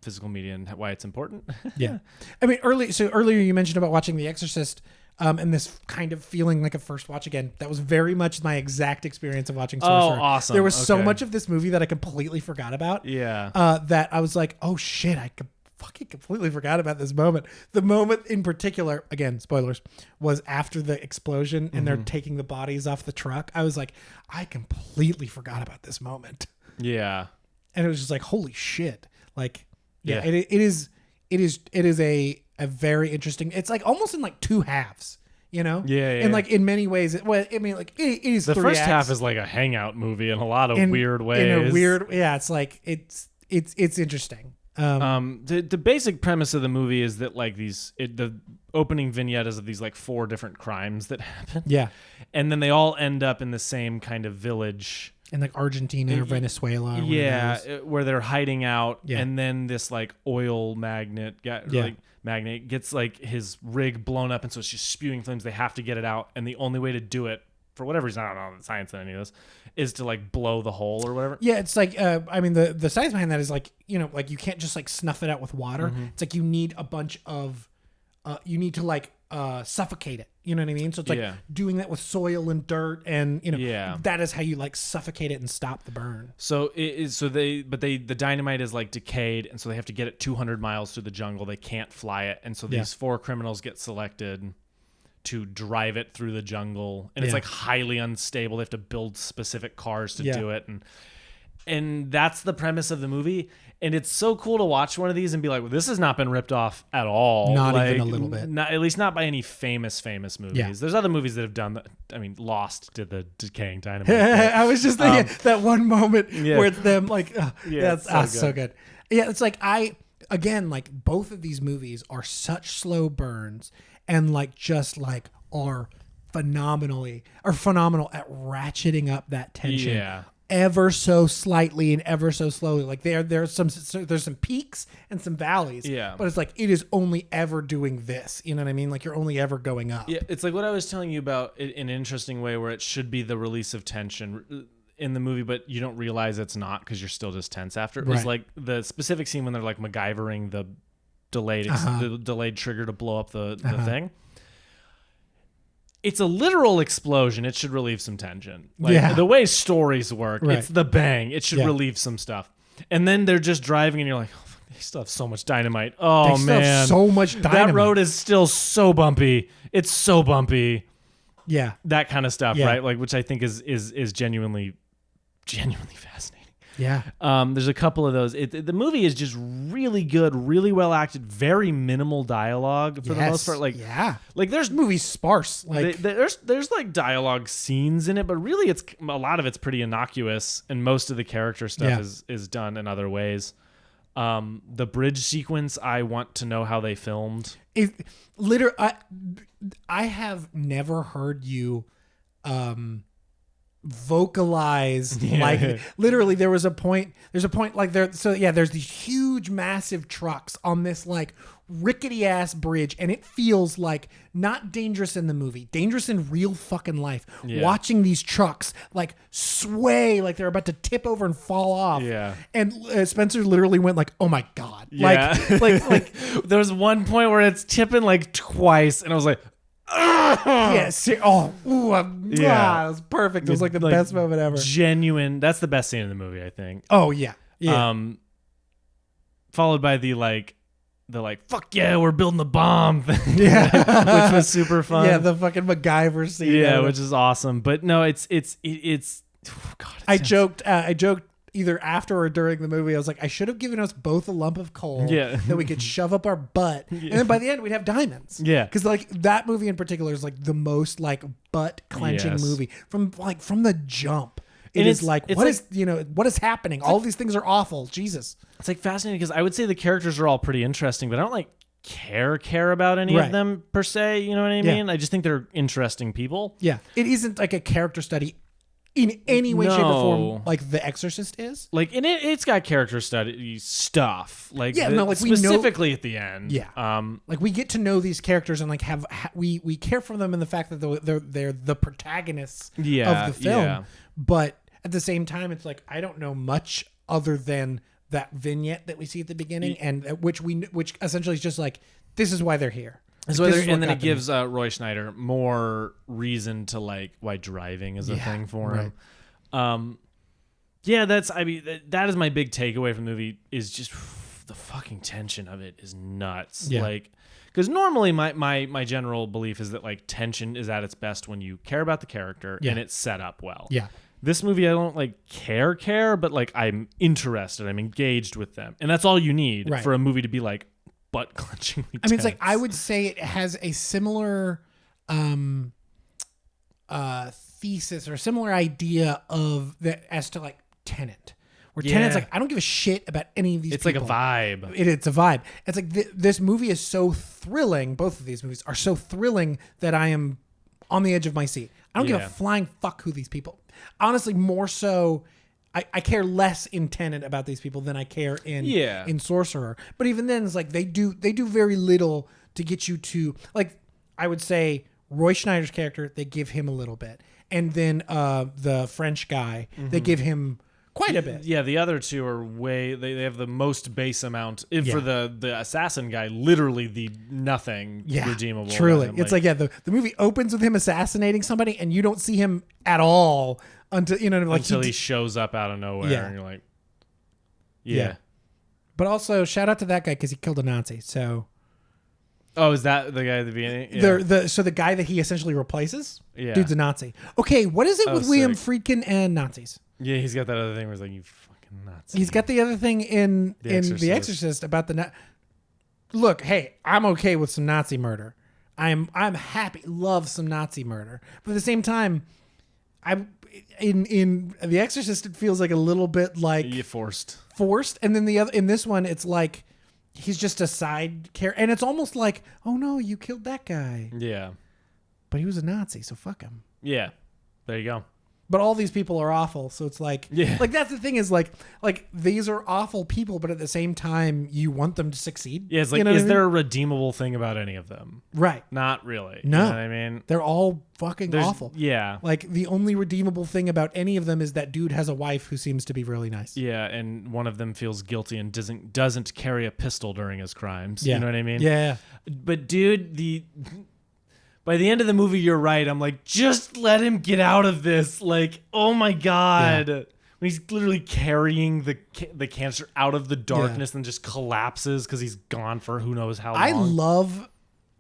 physical media and why it's important. Yeah. I mean, earlier you mentioned about watching The Exorcist and this kind of feeling like a first watch again. That was very much my exact experience of watching Sorcerer. Oh, awesome. There was so much of this movie that I completely forgot about. Yeah. That I was like, oh shit, I fucking completely forgot about this moment. The moment in particular, again, spoilers, was after the explosion and they're taking the bodies off the truck. I was like, I completely forgot about this moment. Yeah. And it was just like, holy shit. Like, yeah. It is a very interesting. It's like almost in like two halves, you know. Yeah. And like in many ways, it is. The first acts. half is like a hangout movie in a lot of weird ways. In a weird, it's like it's interesting. The basic premise of the movie is that like the opening vignette is of these like 4 different crimes that happen. Yeah. And then they all end up in the same kind of village. In like Argentina or Venezuela. Or where they're hiding out. Yeah. And then this like oil magnate gets like his rig blown up. And so it's just spewing flames. They have to get it out. And the only way to do it, for whatever reason, I don't know the science in any of this, is to like blow the hole or whatever. Yeah, it's like, the science behind that is like, like you can't just like snuff it out with water. Mm-hmm. It's like you need a bunch of, you need to like suffocate it. You know what I mean? So it's like doing that with soil and dirt and, that is how you like suffocate it and stop the burn. So the dynamite is like decayed. And so they have to get it 200 miles through the jungle. They can't fly it. And so these 4 criminals get selected to drive it through the jungle. And it's like highly unstable. They have to build specific cars to do it. And that's the premise of the movie. And it's so cool to watch one of these and be like, well, this has not been ripped off at all. Not even a little bit. At least not by any famous movies. Yeah. There's other movies that have done that. I mean, Lost did the decaying dynamite. I was just thinking that one moment where it's them like, that's so good. Yeah, it's like like both of these movies are such slow burns and like just like are phenomenal at ratcheting up that tension. Yeah. Ever so slightly and ever so slowly. Like there's some peaks and some valleys. Yeah. But it's like it is only ever doing this. You know what I mean? Like you're only ever going up. Yeah. It's like what I was telling you about in an interesting way where it should be the release of tension in the movie, but you don't realize it's not because you're still just tense after. It was like the specific scene when they're like MacGyvering the delayed trigger to blow up the thing. It's a literal explosion. It should relieve some tension. Like the way stories work, it's the bang. It should relieve some stuff. And then they're just driving and you're like, oh, they still have so much dynamite. Oh, they man. Have so much dynamite. That road is still so bumpy. It's so bumpy. Yeah. That kind of stuff, right? Like, which I think is genuinely fascinating. Yeah. There's a couple of those. The movie is just really good, really well acted, very minimal dialogue for the most part. Like there's movies sparse. Like there's like dialogue scenes in it, but really it's a lot of it's pretty innocuous, and most of the character stuff is done in other ways. The bridge sequence, I want to know how they filmed. I have never heard you vocalize like literally there's a point like there's these huge massive trucks on this like rickety ass bridge, and it feels like not dangerous in the movie, dangerous in real fucking life. Watching these trucks like sway like they're about to tip over and fall off. And Spencer literally went like, oh my god. Like there was one point where it's tipping like twice, and I was like, yes. It was perfect. It was like the best moment ever. Genuine. That's the best scene in the movie, I think. Oh yeah. Followed by the fuck yeah, we're building the bomb thing. Which was super fun. Yeah, the fucking MacGyver scene. Yeah, which is awesome. But no, it's oh God. I joked either after or during the movie. I was like, I should have given us both a lump of coal that we could shove up our butt, and then by the end we'd have diamonds. Because like that movie in particular is like the most like butt clenching movie from the jump. It is like what is happening? All these things are awful. Jesus. It's like fascinating because I would say the characters are all pretty interesting, but I don't like care about any of them per se. You know what I mean? I just think they're interesting people. Yeah. It isn't like a character study in any way, shape, or form like The Exorcist is. Like, and it's got character study stuff. Like, specifically at the end. Yeah. Like we get to know these characters and like we care for them in the fact that they're the protagonists of the film. Yeah. But at the same time, it's like I don't know much other than that vignette that we see at the beginning, and which essentially is just like, this is why they're here. And then it gives Roy Schneider more reason to like why driving is a thing for him. That is my big takeaway from the movie is just the fucking tension of it is nuts. Yeah. Like, because normally my general belief is that like tension is at its best when you care about the character and it's set up well. Yeah. This movie, I don't like care, but like I'm interested, I'm engaged with them, and that's all you need for a movie to be like butt clenchingly tense. I mean, it's like I would say it has a similar thesis or similar idea of that as to like Tenet, where Tenet's like I don't give a shit about any of these. It's people. Like a vibe. It's a vibe. It's like this movie is so thrilling. Both of these movies are so thrilling that I am on the edge of my seat. I don't give a flying fuck who these people. Honestly, more so, I care less in Tenet about these people than I care in Sorcerer. But even then, it's like they do very little to get you to like. I would say Roy Schneider's character, they give him a little bit, and then the French guy, they give him quite a bit. Yeah, the other two are way. They have the most base amount. For the assassin guy, literally the nothing redeemable. Truly, it's like the movie opens with him assassinating somebody, and you don't see him at all until he shows up out of nowhere, and you're like, yeah. But also, shout out to that guy because he killed a Nazi. So, is that the guy at the beginning? Yeah. So the guy that he essentially replaces, dude's a Nazi. Okay, what is it with William Friedkin and Nazis? Yeah, he's got that other thing where it's like, you fucking Nazi. He's got the other thing in The Exorcist about the look. Hey, I'm okay with some Nazi murder. I'm happy, love some Nazi murder, but at the same time, in The Exorcist, it feels like a little bit like forced, and then the other in this one, it's like he's just a side character, and it's almost like, oh no, you killed that guy. Yeah, but he was a Nazi, so fuck him. Yeah, there you go. But all these people are awful, so it's like, like that's the thing is like these are awful people, but at the same time, you want them to succeed. Yeah, it's like, is there a redeemable thing about any of them? Right. Not really. No. You know what I mean? They're all fucking awful. Yeah. Like the only redeemable thing about any of them is that dude has a wife who seems to be really nice. Yeah, and one of them feels guilty and doesn't carry a pistol during his crimes. Yeah. You know what I mean? Yeah. But dude, by the end of the movie, you're right. I'm like, just let him get out of this. Like, oh my God. Yeah. When he's literally carrying the cancer out of the darkness and just collapses because he's gone for who knows how long. I love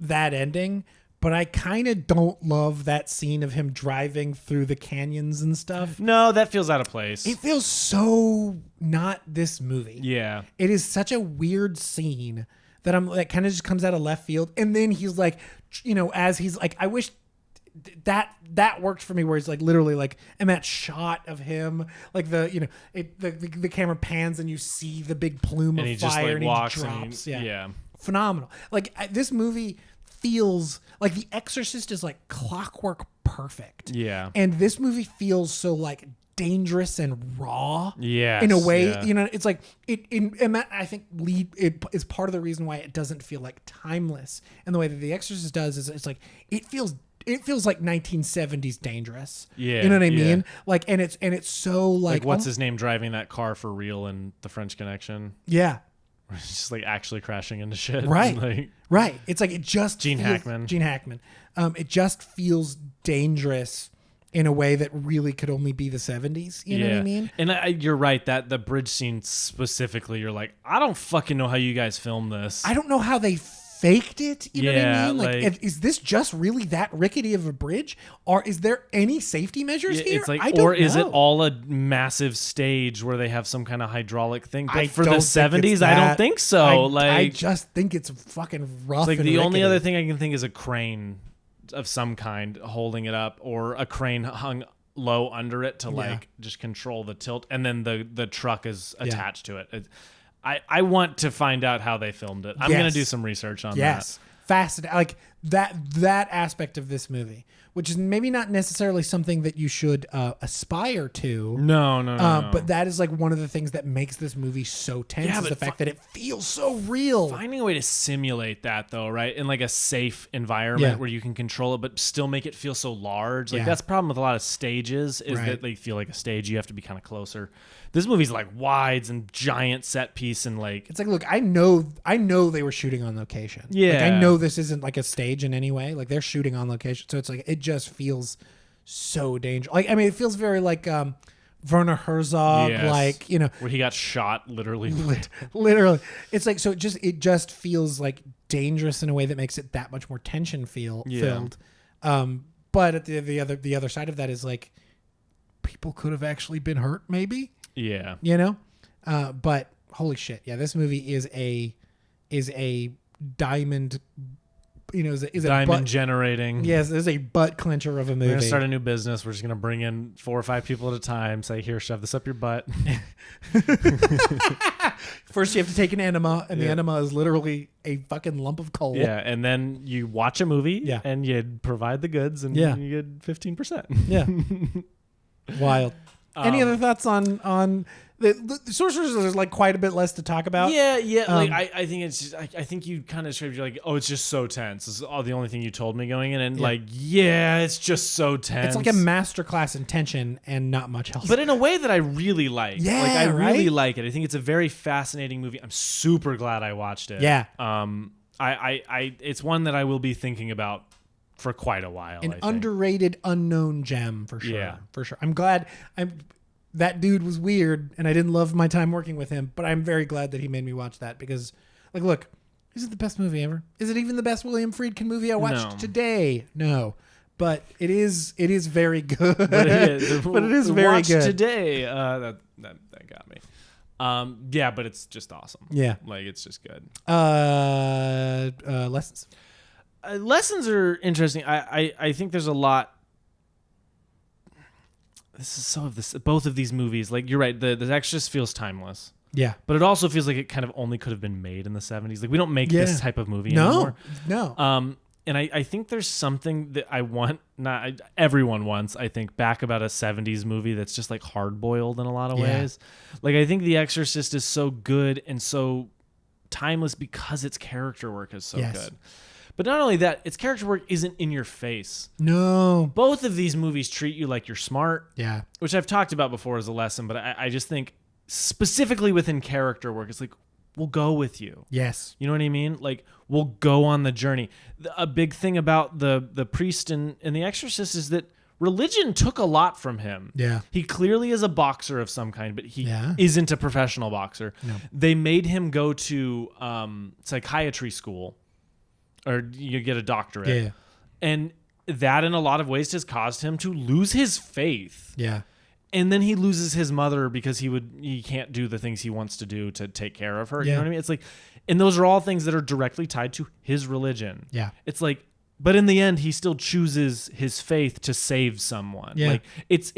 that ending, but I kind of don't love that scene of him driving through the canyons and stuff. No, that feels out of place. It feels so not this movie. Yeah. It is such a weird scene that kind of just comes out of left field. And then he's like, as he's like, I wish that worked for me, where he's like literally like, and that shot of him, like the camera pans and you see the big plume and of he fire just, like, and walks he drops. and Yeah. Phenomenal. Like this movie feels like The Exorcist is like clockwork perfect. Yeah. And this movie feels so like dangerous and raw. Yes, in a way, yeah. It's like and that, I think it is part of the reason why it doesn't feel like timeless. And the way that The Exorcist does is it's like it feels like 1970s dangerous. Yeah. You know what I yeah. mean? Like and it's so like what's his name driving that car for real in The French Connection? Yeah. It's just like actually crashing into shit. Right. Like, right. It's like it just Gene Hackman. It just feels dangerous in a way that really could only be the 70s. You know what I mean? And you're right, that the bridge scene specifically, you're like, I don't fucking know how you guys filmed this. I don't know how they faked it. You know what I mean? like is this just really that rickety of a bridge? Or is there any safety measures here? It's like, I don't know. is it all a massive stage where they have some kind of hydraulic thing? But for the don't think 70s, it's I don't that. think so. I just think it's fucking rough. Like and the only rickety. other thing I can think is a crane of some kind holding it up, or a crane hung low under it to like just control the tilt, and then the truck is attached to it. I want to find out how they filmed it. I'm gonna do some research on that. Fascinating. Like that aspect of this movie, which is maybe not necessarily something that you should aspire to. No. But that is like one of the things that makes this movie so tense, is the fact that it feels so real. Finding a way to simulate that though, right? In like a safe environment where you can control it, but still make it feel so large. Like that's the problem with a lot of stages, is that they feel like a stage. You have to be kind of closer. This movie's like wides and giant set piece, and like it's like, look, I know they were shooting on location. Yeah, like, I know this isn't like a stage in any way. Like they're shooting on location, so it's like it just feels so dangerous. Like I mean, it feels very like Werner Herzog, like where he got shot literally. Literally, it's like so. It just feels like dangerous in a way that makes it that much more tension filled. But at the other side of that is like people could have actually been hurt, maybe. Yeah. But holy shit. Yeah. This movie is a diamond, is a diamond generating. Yes. It's a butt clencher of a movie. We're going to start a new business. We're just going to bring in 4 or 5 people at a time. Say, here, shove this up your butt. First you have to take an enema, and the enema is literally a fucking lump of coal. Yeah. And then you watch a movie and you provide the goods, and you get 15%. Yeah. Wild. Any other thoughts on the Sorcerers? There's like quite a bit less to talk about. Yeah. Like I think it's just, I think you kind of described, you're like, oh, it's just so tense. This is all the only thing you told me going in, and it's just so tense. It's like a masterclass in tension and not much else. But in a way that I really like. Yeah, like I really like it. I think it's a very fascinating movie. I'm super glad I watched it. Yeah. I it's one that I will be thinking about for quite a while. An underrated, unknown gem for sure. Yeah. For sure. I'm glad. That dude was weird, and I didn't love my time working with him, but I'm very glad that he made me watch that, because, like, look, is it the best movie ever? Is it even the best William Friedkin movie I watched today? No. But it is very good. But it is very good. Today, that got me. But it's just awesome. Yeah. Like, it's just good. Lessons. Lessons are interesting. I think there's a lot. This is both of these movies. Like, you're right. The Exorcist feels timeless. Yeah. But it also feels like it kind of only could have been made in the 70s. Like, we don't make this type of movie anymore. No. And I think there's something that I want, everyone wants, I think, back about a 70s movie that's just like hard-boiled in a lot of ways. Like, I think The Exorcist is so good and so timeless because its character work is so good. But not only that, its character work isn't in your face. No. Both of these movies treat you like you're smart. Yeah. Which I've talked about before as a lesson, but I just think specifically within character work, it's like, we'll go with you. Yes. You know what I mean? Like, we'll go on the journey. A big thing about the priest in The Exorcist is that religion took a lot from him. Yeah. He clearly is a boxer of some kind, but he isn't a professional boxer. No. They made him go to psychiatry school, or you get a doctorate. Yeah. And that in a lot of ways has caused him to lose his faith. Yeah. And then he loses his mother because he can't do the things he wants to do to take care of her. You know what I mean? It's like, and those are all things that are directly tied to his religion. Yeah. It's like, but in the end, he still chooses his faith to save someone. Yeah. Like it's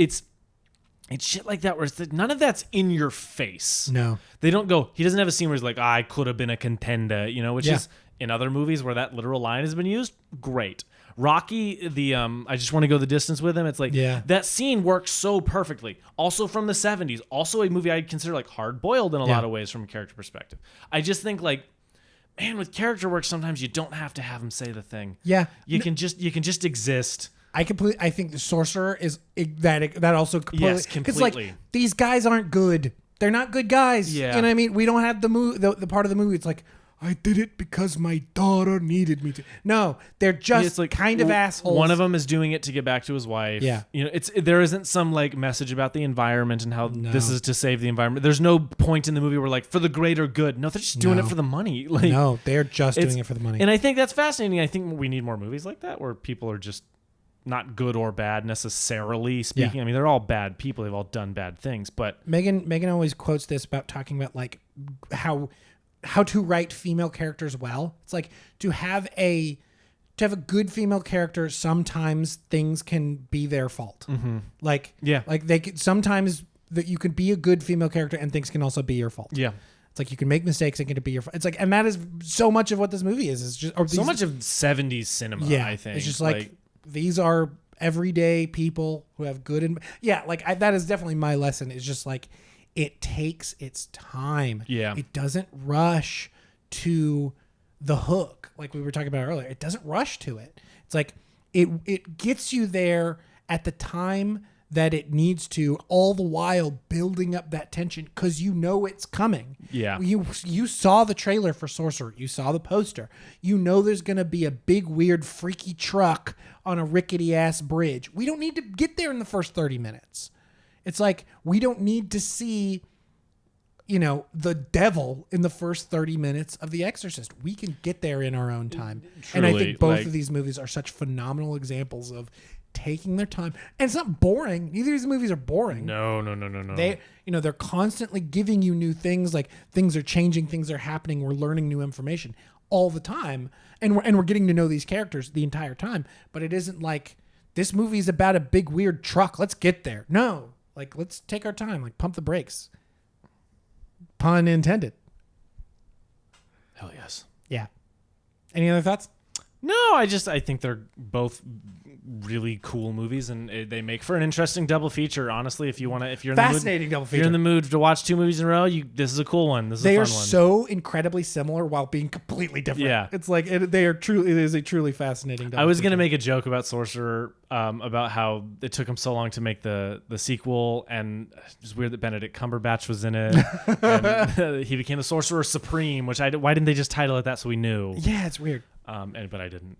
shit like that where it's like, none of that's in your face. No. They don't go, he doesn't have a scene where he's like, I could have been a contender, which is in other movies where that literal line has been used. Great. Rocky, I just want to go the distance with him. It's like that scene works so perfectly. Also from the 70s, also a movie I'd consider like hard boiled in a lot of ways from a character perspective. I just think like, man, with character work, sometimes you don't have to have him say the thing. Yeah. You can just exist. I think the Sorcerer is that also completely. Yes, completely. Because like these guys aren't good. They're not good guys. Yeah. You know what I mean? We don't have the part of the movie. It's like, I did it because my daughter needed me to. No, they're just it's like, kind of assholes. One of them is doing it to get back to his wife. Yeah. There isn't some like message about the environment and how this is to save the environment. There's no point in the movie where like for the greater good. No, they're just doing it for the money. Like, no, they're just doing it for the money. And I think that's fascinating. I think we need more movies like that where people are just not good or bad necessarily speaking. Yeah. I mean, they're all bad people. They've all done bad things. But Megan always quotes this about talking about like how to write female characters well. It's like to have a good female character. Sometimes things can be their fault. Mm-hmm. Like they could, sometimes that you could be a good female character and things can also be your fault. Yeah. It's like you can make mistakes and it can be your fault. It's like, and that is so much of what this movie is. It's just so much of 70s cinema. Yeah, I think it's just like these are everyday people who have good and that is definitely my lesson. It's just like it takes its time. Yeah, it doesn't rush to the hook like we were talking about earlier. It doesn't rush to it. It's like it gets you there at the time that it needs to, all the while building up that tension because you know it's coming. Yeah. You saw the trailer for Sorcerer. You saw the poster. You know there's going to be a big, weird, freaky truck on a rickety-ass bridge. We don't need to get there in the first 30 minutes. It's like we don't need to see, the devil in the first 30 minutes of The Exorcist. We can get there in our own time. Truly, and I think both of these movies are such phenomenal examples of taking their time. And it's not boring. Neither of these movies are boring. No. They're constantly giving you new things, like things are changing, things are happening, we're learning new information all the time. And we're getting to know these characters the entire time. But it isn't like this movie is about a big weird truck. Let's get there. No. Like let's take our time, like pump the brakes. Pun intended. Hell yes. Yeah. Any other thoughts? No, I think they're both really cool movies, and they make for an interesting double feature. Honestly, if you're fascinating double feature. If you're in the mood to watch two movies in a row, this is a cool one. This is a fun one. They are so incredibly similar while being completely different. Yeah, it's like it is a truly fascinating double I was feature. gonna make a joke about Sorcerer, about how it took him so long to make the sequel, and it's weird that Benedict Cumberbatch was in it. And he became the Sorcerer Supreme, why didn't they just title it that so we knew? Yeah, it's weird. But I didn't.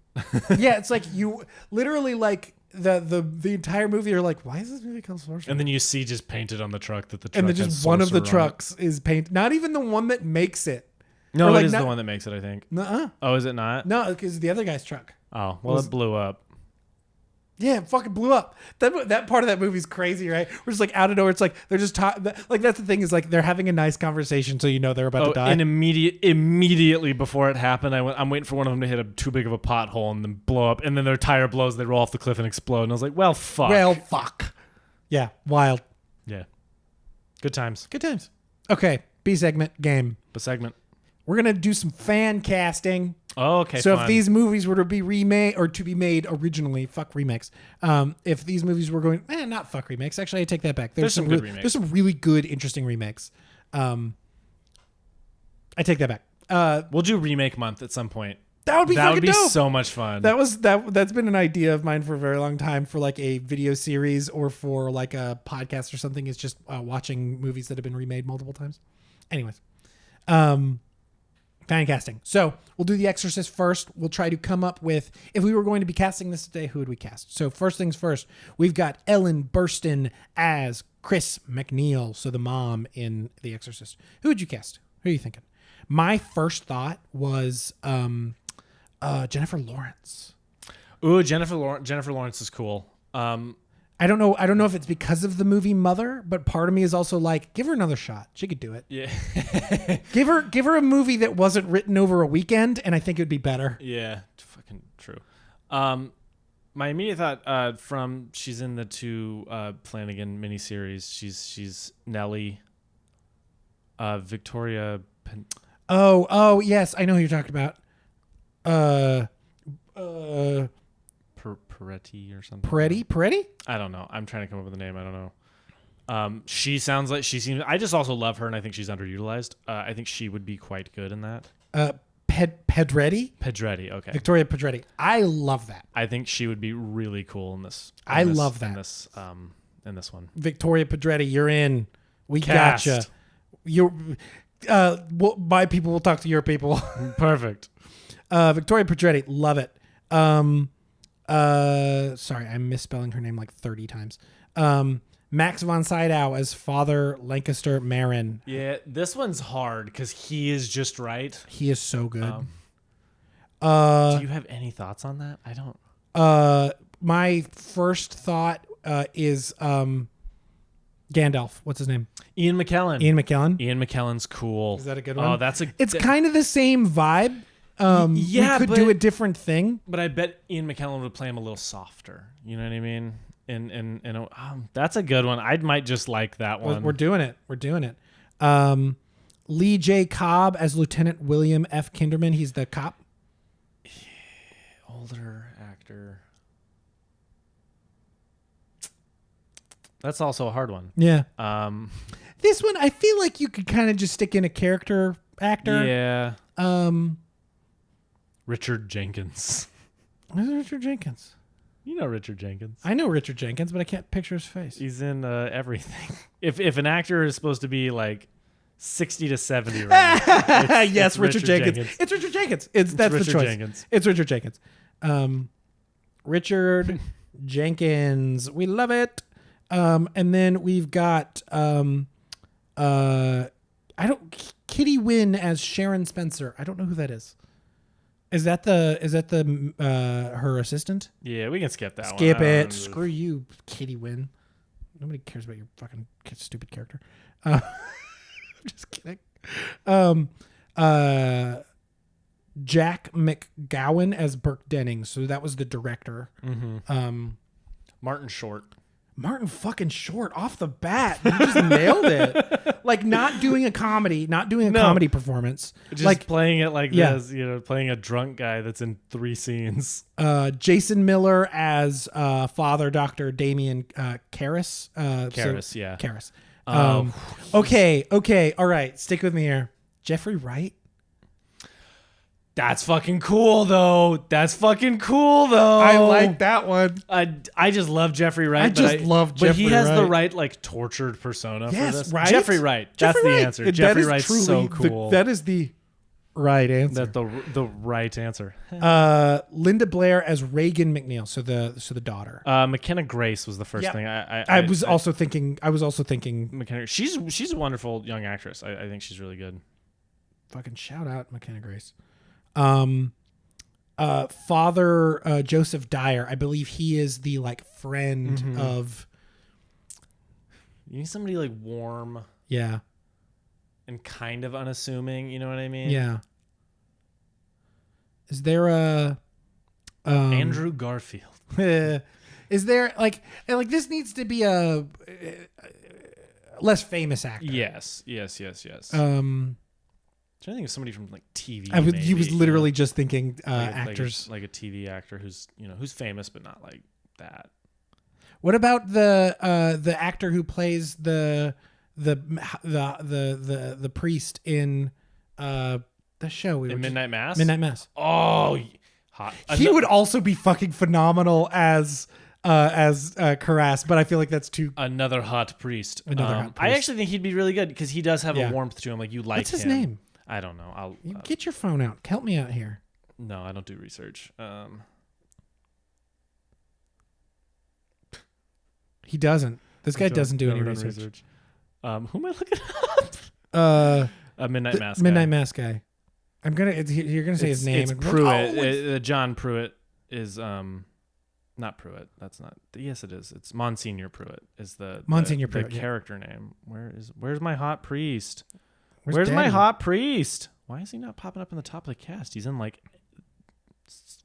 Yeah, it's like you literally like the entire movie. You're like, why is this movie called Sorcerer? And then you see just painted on the truck that the truck and then just has one of the Sorcerer trucks is painted. Not even the one that makes it. No, it is the one that makes it. I think. Nuh-uh. Oh, is it not? No, because the other guy's truck. Oh, well, it blew up. Yeah, it fucking blew up. That part of that movie's crazy, right? We're just like out of nowhere. It's like they're just like that's the thing is like they're having a nice conversation, so you know they're about to die. And immediately before it happened, I'm waiting for one of them to hit too big of a pothole and then blow up, and then their tire blows, they roll off the cliff and explode. And I was like, well, fuck. Yeah, wild. Yeah, good times. Okay, B segment game. The segment. We're gonna do some fan casting. Oh, okay. So fun. if these movies were to be remade or to be made originally, fuck remakes. If these movies were going, not fuck remakes. Actually, I take that back. There's some good remakes. There's some really good, interesting remakes. I take that back. We'll do remake month at some point. That would be dope. So much fun. That's been an idea of mine for a very long time for like a video series or for like a podcast or something. It's just watching movies that have been remade multiple times. Anyways, fan casting. So we'll do The Exorcist first. We'll try to come up with, if we were going to be casting this today, who would we cast? So first things first, we've got Ellen Burstyn as Chris McNeil, so the mom in The Exorcist. Who would you cast? Who are you thinking? My first thought was Jennifer Lawrence. Ooh, Jennifer Lawrence is cool. I don't know if it's because of the movie Mother, but part of me is also like, give her another shot. She could do it. Yeah. give her a movie that wasn't written over a weekend, and I think it would be better. Yeah, fucking true. My immediate thought she's in the 2 Flanagan miniseries. She's Nellie. Victoria. Oh yes, I know who you're talking about. Peretti or something. Peretti? I don't know. I'm trying to come up with a name. I don't know. She seems. I just also love her, and I think she's underutilized. I think she would be quite good in that. Pedretti? Pedretti, okay. Victoria Pedretti. I love that. I think she would be really cool in this. Love that. In this one. Victoria Pedretti, you're in. We Cast. gotcha. You're. My people will talk to your people. Perfect. Victoria Pedretti, love it. Sorry, I'm misspelling her name like 30 times. Max von Sydow as Father Lancaster Marin. Yeah, this one's hard because he is just right. He is so good. Do you have any thoughts on that? I don't. My first thought is Gandalf. What's his name? Ian McKellen. Ian McKellen's cool. Is that a good one? Oh, It's kind of the same vibe. Yeah, we could do a different thing. But I bet Ian McKellen would play him a little softer. You know what I mean? And that's a good one. I might just like that one. We're doing it. Lee J. Cobb as Lieutenant William F. Kinderman. He's the cop. Older actor. That's also a hard one. Yeah. This one, I feel like you could kind of just stick in a character actor. Yeah. Richard Jenkins. Who's Richard Jenkins? You know Richard Jenkins. I know Richard Jenkins, but I can't picture his face. He's in everything. If an actor is supposed to be like 60 to 70 right now, yes, Richard Jenkins. It's Richard Jenkins. That's Richard the choice. Jenkins. It's Richard Jenkins. Richard Jenkins. We love it. And then we've got Kitty Wynn as Sharon Spencer. I don't know who that is. Is that her assistant? Yeah, we can skip that one. Skip it. Screw you, Kitty Wynn. Nobody cares about your fucking stupid character. I'm just kidding. Jack McGowan as Burke Denning. So that was the director. Mm-hmm. Martin Short. Martin fucking Short off the bat. You just nailed it. Like not doing a comedy performance. Just like playing it like this, playing a drunk guy that's in 3 scenes. Jason Miller as Father Dr. Damien Karras. Karras. Okay. All right. Stick with me here. Jeffrey Wright. That's fucking cool, though. I like that one. I just love Jeffrey Wright. But he has the right, like, tortured persona for this. Right? Jeffrey Wright. That's the answer. Jeffrey Wright's so cool. That is the right answer. That's the right answer. Linda Blair as Reagan McNeil, so the daughter. McKenna Grace was the first thing. I was also thinking McKenna. She's a wonderful young actress. I think she's really good. Fucking shout out McKenna Grace. Father Joseph Dyer, I believe he is the like friend of. You need somebody like warm, and kind of unassuming. You know what I mean? Yeah. Is there a Andrew Garfield? Is there like this needs to be a less famous actor? Yes. I'm trying to think of somebody from like TV. He was literally just thinking actors, like a TV actor who's famous but not like that. What about the actor who plays the priest in the show Midnight Mass? Midnight Mass. Oh, hot. He would also be fucking phenomenal as Karras, but I feel like that's too. Another hot priest. Hot priest. I actually think he'd be really good because he does have a warmth to him. Like you like. What's his name? I don't know. I'll get your phone out. Help me out here. No, I don't do research. He doesn't. This guy doesn't do any research. Who am I looking up? A Midnight Mass guy. Midnight Mass guy. You're gonna say his name. It's Pruitt. John Pruitt is Not Pruitt. That's not. Yes, it is. It's Monsignor Pruitt. Is the Pruitt, character name? Where's my hot priest? Where's my Daddy? hot priest? Why is he not popping up in the top of the cast? He's in like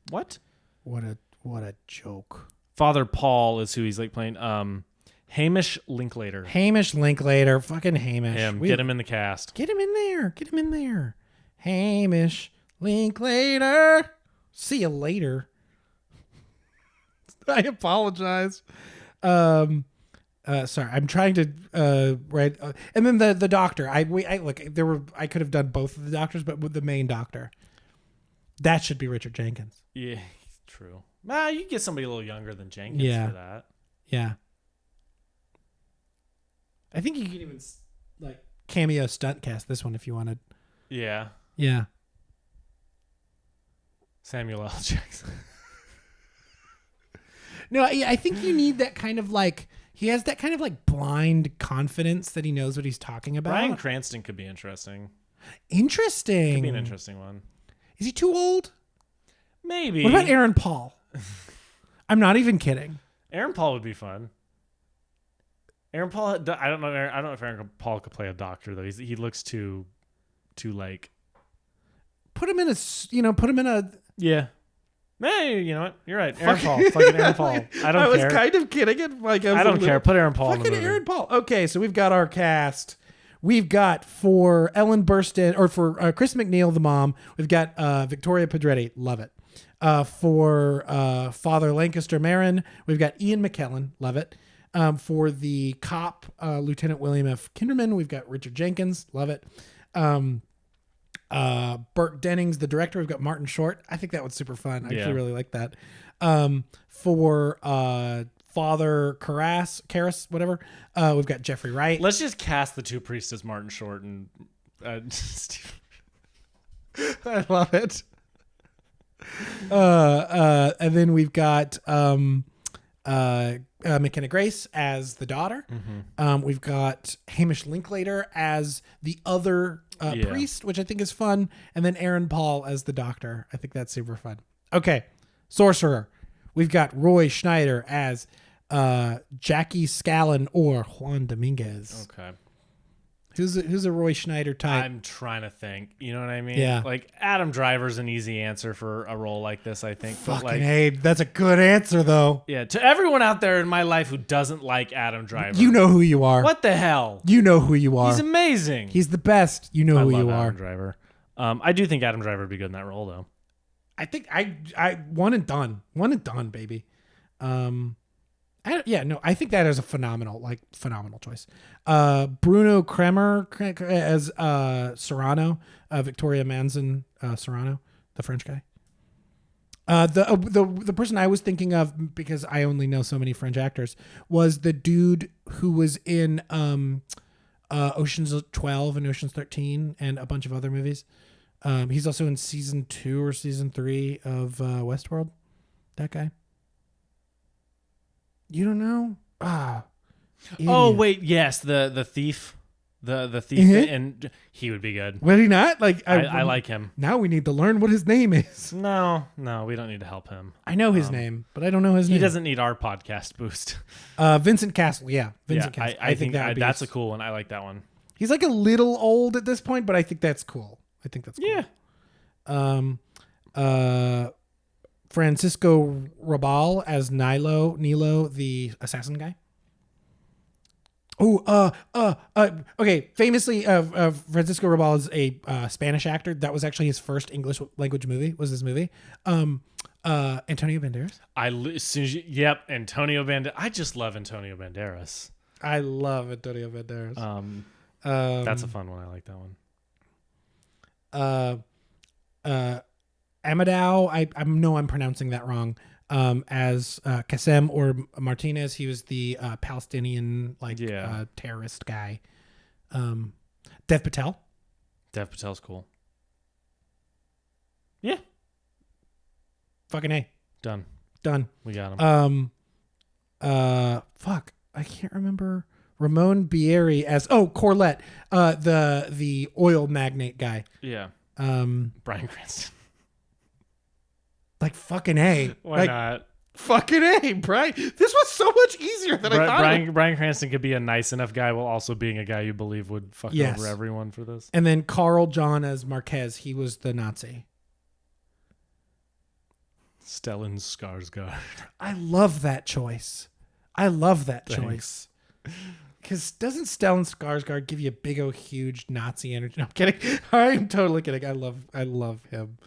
what? What a joke. Father Paul is who he's like playing. Hamish Linklater. Fucking Hamish. Get him in the cast. Get him in there. Hamish Linklater. See you later. I apologize. Sorry, I'm trying to write. And then the doctor. I look. I could have done both of the doctors, but with the main doctor, that should be Richard Jenkins. Yeah, true. Nah, you can get somebody a little younger than Jenkins for that. Yeah. I think you can even like cameo stunt cast this one if you wanted. Yeah. Yeah. Samuel L. Jackson. No, I think you need that kind of like, he has that kind of like blind confidence that he knows what he's talking about. Bryan Cranston could be interesting. Interesting. Could be an interesting one. Is he too old? Maybe. What about Aaron Paul? I'm not even kidding. Aaron Paul would be fun. Aaron Paul, I don't know if Aaron Paul could play a doctor though. He looks too like. Put him in a. Yeah. Hey, you know what? You're right. Aaron Paul. Fucking Aaron Paul. I don't care. I was kind of kidding it. Like I don't care. Put Aaron Paul in the movie. Aaron Paul. Okay, so we've got our cast. We've got for Ellen Burstyn, or for Chris McNeil, the mom, we've got Victoria Pedretti. Love it. For Father Lancaster Marin, we've got Ian McKellen. Love it. For the cop, Lieutenant William F. Kinderman, we've got Richard Jenkins. Love it. Burt Dennings, the director, we've got Martin Short. I think that was super fun. I actually really like that. For Father Karras, whatever, we've got Jeffrey Wright. Let's just cast the two priests as Martin Short and Steve. I love it. And then we've got McKenna Grace as the daughter. Mm-hmm. We've got Hamish Linklater as the other priest, which I think is fun. And then Aaron Paul as the doctor. I think that's super fun. Okay. Sorcerer. We've got Roy Schneider as Jackie Scallon or Juan Dominguez. Okay. Who's a Roy Schneider type? I'm trying to think. You know what I mean? Yeah. Like Adam Driver's an easy answer for a role like this, I think. Fucking but like, hey, that's a good answer though. Yeah, to everyone out there in my life who doesn't like Adam Driver. You know who you are. What the hell? You know who you are. He's amazing. He's the best. You know who you are. Adam Driver. I do think Adam Driver would be good in that role though. I think I one and done, baby. I think that is a phenomenal choice. Bruno Kremer as Serrano, Victoria Manson Serrano, the French guy. The person I was thinking of, because I only know so many French actors, was the dude who was in Ocean's 12 and Ocean's 13 and a bunch of other movies. He's also in season 2 or season 3 of Westworld. That guy. You don't know? Oh wait, yes, the thief, the thief, Mm-hmm. and he would be good. Would he not? Like I like him. Now we need to learn what his name is. No, we don't need to help him. I know his name, but I don't know his name. He doesn't need our podcast boost. Vincent Castle. Yeah, Vincent Castle. I think that's a cool one. I like that one. He's like a little old at this point, but I think that's cool. Yeah. Francisco Rabal as Nilo, the assassin guy. Okay. Famously, Francisco Rabal is a Spanish actor. That was actually his first English language movie. Was this movie? Antonio Banderas. Antonio Banderas. I just love Antonio Banderas. I love Antonio Banderas. That's a fun one. I like that one. Amadou, I know I'm pronouncing that wrong, as Qassem or Martinez. He was the Palestinian terrorist guy. Dev Patel. Dev Patel's cool. Yeah. Fucking A. Done. We got him. Fuck. I can't remember. Ramon Bieri as Corlett, the oil magnate guy. Yeah. Bryan Cranston. Like fucking A. Why not? Fucking A, Brian. This was so much easier than I thought. Bryan Cranston could be a nice enough guy while also being a guy you believe would fuck over everyone for this. And then Carl John as Marquez. He was the Nazi. Stellan Skarsgård. I love that choice. Choice. Because doesn't Stellan Skarsgård give you a big old huge Nazi energy? No, I'm kidding. I'm totally kidding. I love him.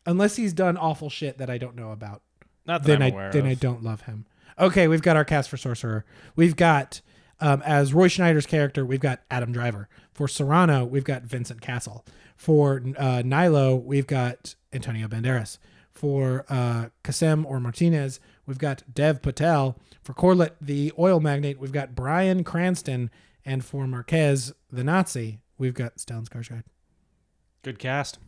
Unless he's done awful shit that I don't know about. Not that I'm aware of. Then I don't love him. Okay, we've got our cast for Sorcerer. We've got, as Roy Schneider's character, we've got Adam Driver. For Serrano, we've got Vincent Castle. For Nilo, we've got Antonio Banderas. For Qasem or Martinez, we've got Dev Patel. For Corlett, the oil magnate, we've got Bryan Cranston. And for Marquez, the Nazi, we've got Stellan Skarsgård. Good cast.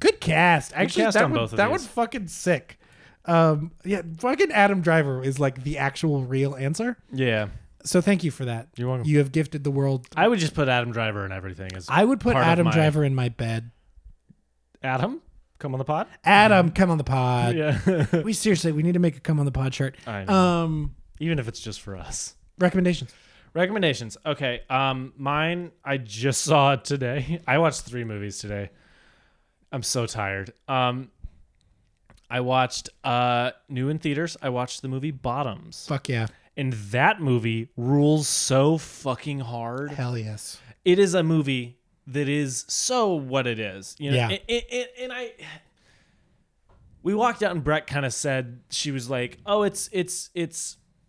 Actually, that would fucking sick. Fucking Adam Driver is like the actual real answer. Yeah. So thank you for that. You're welcome. You have gifted the world. I would just put Adam Driver in everything. I would put Adam Driver in my bed. Adam, come on the pod. Adam, come on the pod. Yeah. we need to make a come on the pod shirt. I know. Even if it's just for us. Recommendations. Okay. Mine. I just saw it today. I watched 3 movies today. I'm so tired. I watched new in theaters. I watched the movie Bottoms. Fuck yeah. And that movie rules so fucking hard. Hell yes. It is a movie that is so what it is. You know? Yeah. We walked out and Brett kind of said, she was like, oh, it's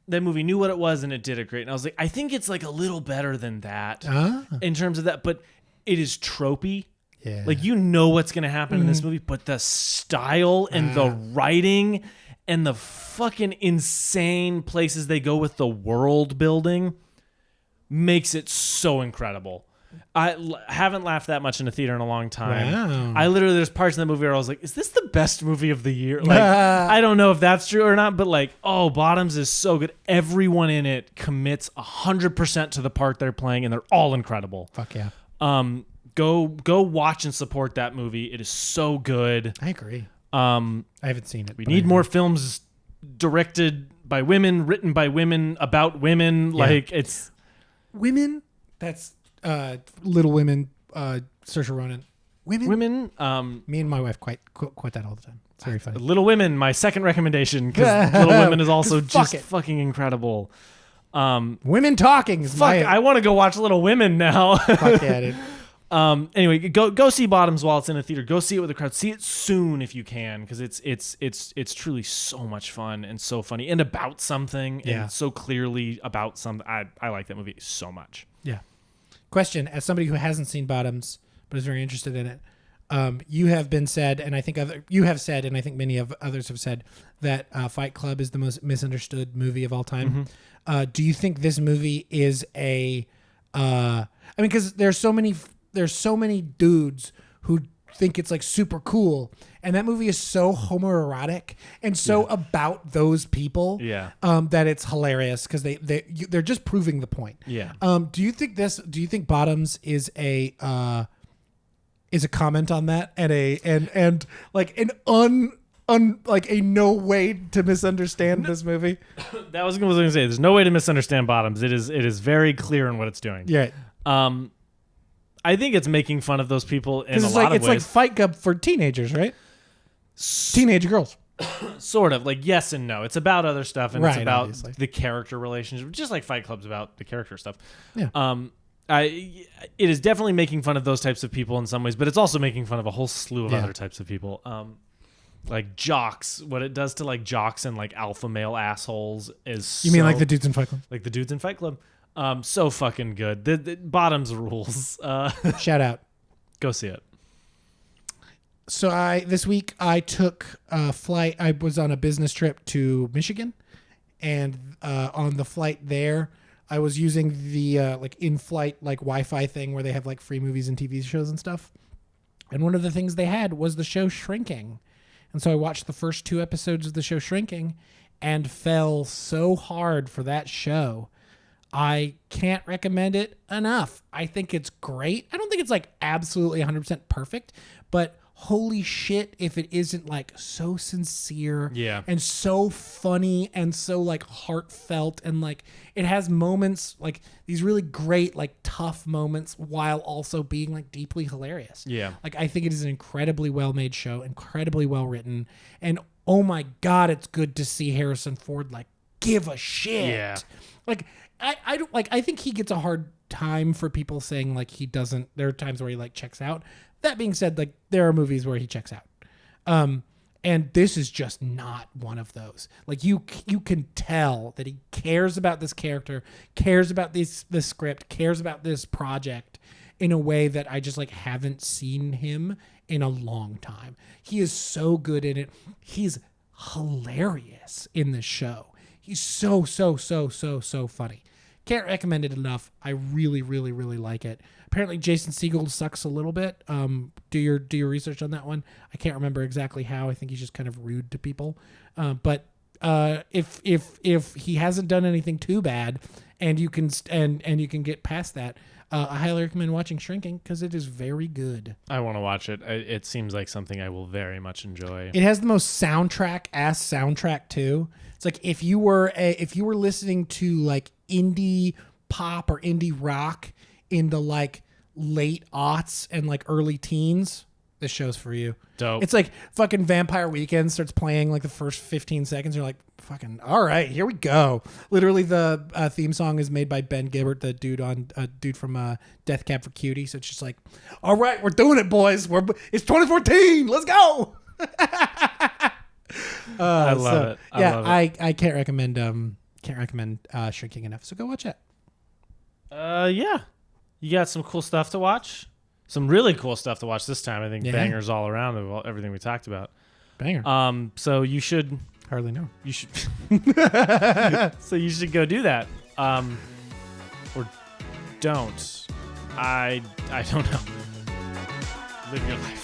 that movie knew what it was and it did it great. And I was like, I think it's like a little better than that in terms of that, but it is tropey. Yeah. Like, you know what's going to happen in this movie, but the style and the writing and the fucking insane places they go with the world building makes it so incredible. I haven't laughed that much in a theater in a long time. Wow. There's parts in the movie where I was like, is this the best movie of the year? Like, I don't know if that's true or not, but like, Bottoms is so good. Everyone in it commits 100% to the part they're playing, and they're all incredible. Fuck yeah. Go watch and support that movie. It is so good. I agree. I haven't seen it. We need more films directed by women, written by women, about women. Yeah. Like, it's women. That's Little Women. Saoirse Ronan. Women. Me and my wife quote that all the time. It's very funny. Little Women, my second recommendation, because Little Women is also just fucking incredible. Women talking. I want to go watch Little Women now. Fuck yeah, dude. Anyway, go see Bottoms while it's in the theater. Go see it with the crowd. See it soon if you can, because it's truly so much fun and so funny and about something. And so clearly about something. I like that movie so much. Yeah. Question: as somebody who hasn't seen Bottoms but is very interested in it, you have said, and I think many of others have said that Fight Club is the most misunderstood movie of all time. Mm-hmm. Do you think this movie is a? Because there's so many dudes who think it's like super cool, and that movie is so homoerotic and so about those people that it's hilarious because they're just proving the point. Do you think Bottoms is a comment on that and like a no way to misunderstand this movie? That was what I was going to say. There's no way to misunderstand Bottoms. It is very clear in what it's doing. Yeah. I think it's making fun of those people in a lot of ways. It's like Fight Club for teenagers, right? Teenage girls. Sort of. Like, yes and no. It's about other stuff, and it's about obviously the character relationship, just like Fight Club's about the character stuff. Yeah. It is definitely making fun of those types of people in some ways, but it's also making fun of a whole slew of other types of people. Like jocks, what it does to like jocks and like alpha male assholes is. You mean like the dudes in Fight Club? Like the dudes in Fight Club. So fucking good. The Bottoms rules. Shout out. Go see it. So this week I took a flight. I was on a business trip to Michigan, and on the flight there, I was using the like in-flight like Wi-Fi thing where they have like free movies and TV shows and stuff. And one of the things they had was the show Shrinking. And so I watched the first 2 episodes of the show Shrinking and fell so hard for that show. I can't recommend it enough. I think it's great. I don't think it's like absolutely 100% perfect, but holy shit if it isn't like so sincere and so funny and so like heartfelt, and like it has moments like these really great like tough moments while also being like deeply hilarious. Like I think it is an incredibly well made show, incredibly well written, and oh my god, it's good to see Harrison Ford like give a shit. Like I don't like, I think he gets a hard time for people saying like he doesn't, there are times where he like checks out. That being said, like there are movies where he checks out. And this is just not one of those. Like you can tell that he cares about this character, cares about this script, cares about this project in a way that I just like haven't seen him in a long time. He is so good in it. He's hilarious in this show. He's so funny. Can't recommend it enough. I really, really, really like it. Apparently, Jason Segel sucks a little bit. Do your research on that one. I can't remember exactly how. I think he's just kind of rude to people. But if he hasn't done anything too bad, and you can you can get past that, I highly recommend watching Shrinking because it is very good. I want to watch it. It seems like something I will very much enjoy. It has the most soundtrack too. It's like if you were listening to like indie pop or indie rock in the like late aughts and like early teens, this show's for you. Dope. It's like fucking Vampire Weekend starts playing like the first 15 seconds. You're like, fucking, all right, here we go. Literally the theme song is made by Ben Gibbard, the dude from Death Cab for Cutie. So it's just like, all right, we're doing it, boys. It's 2014. Let's go. I love it. I can't recommend Shrinking enough. So go watch it. Yeah. You got some cool stuff to watch. Some really cool stuff to watch this time. I think bangers all around of everything we talked about. Banger. So you should hardly know. You should. So you should go do that. Or don't. I don't know. Live your life.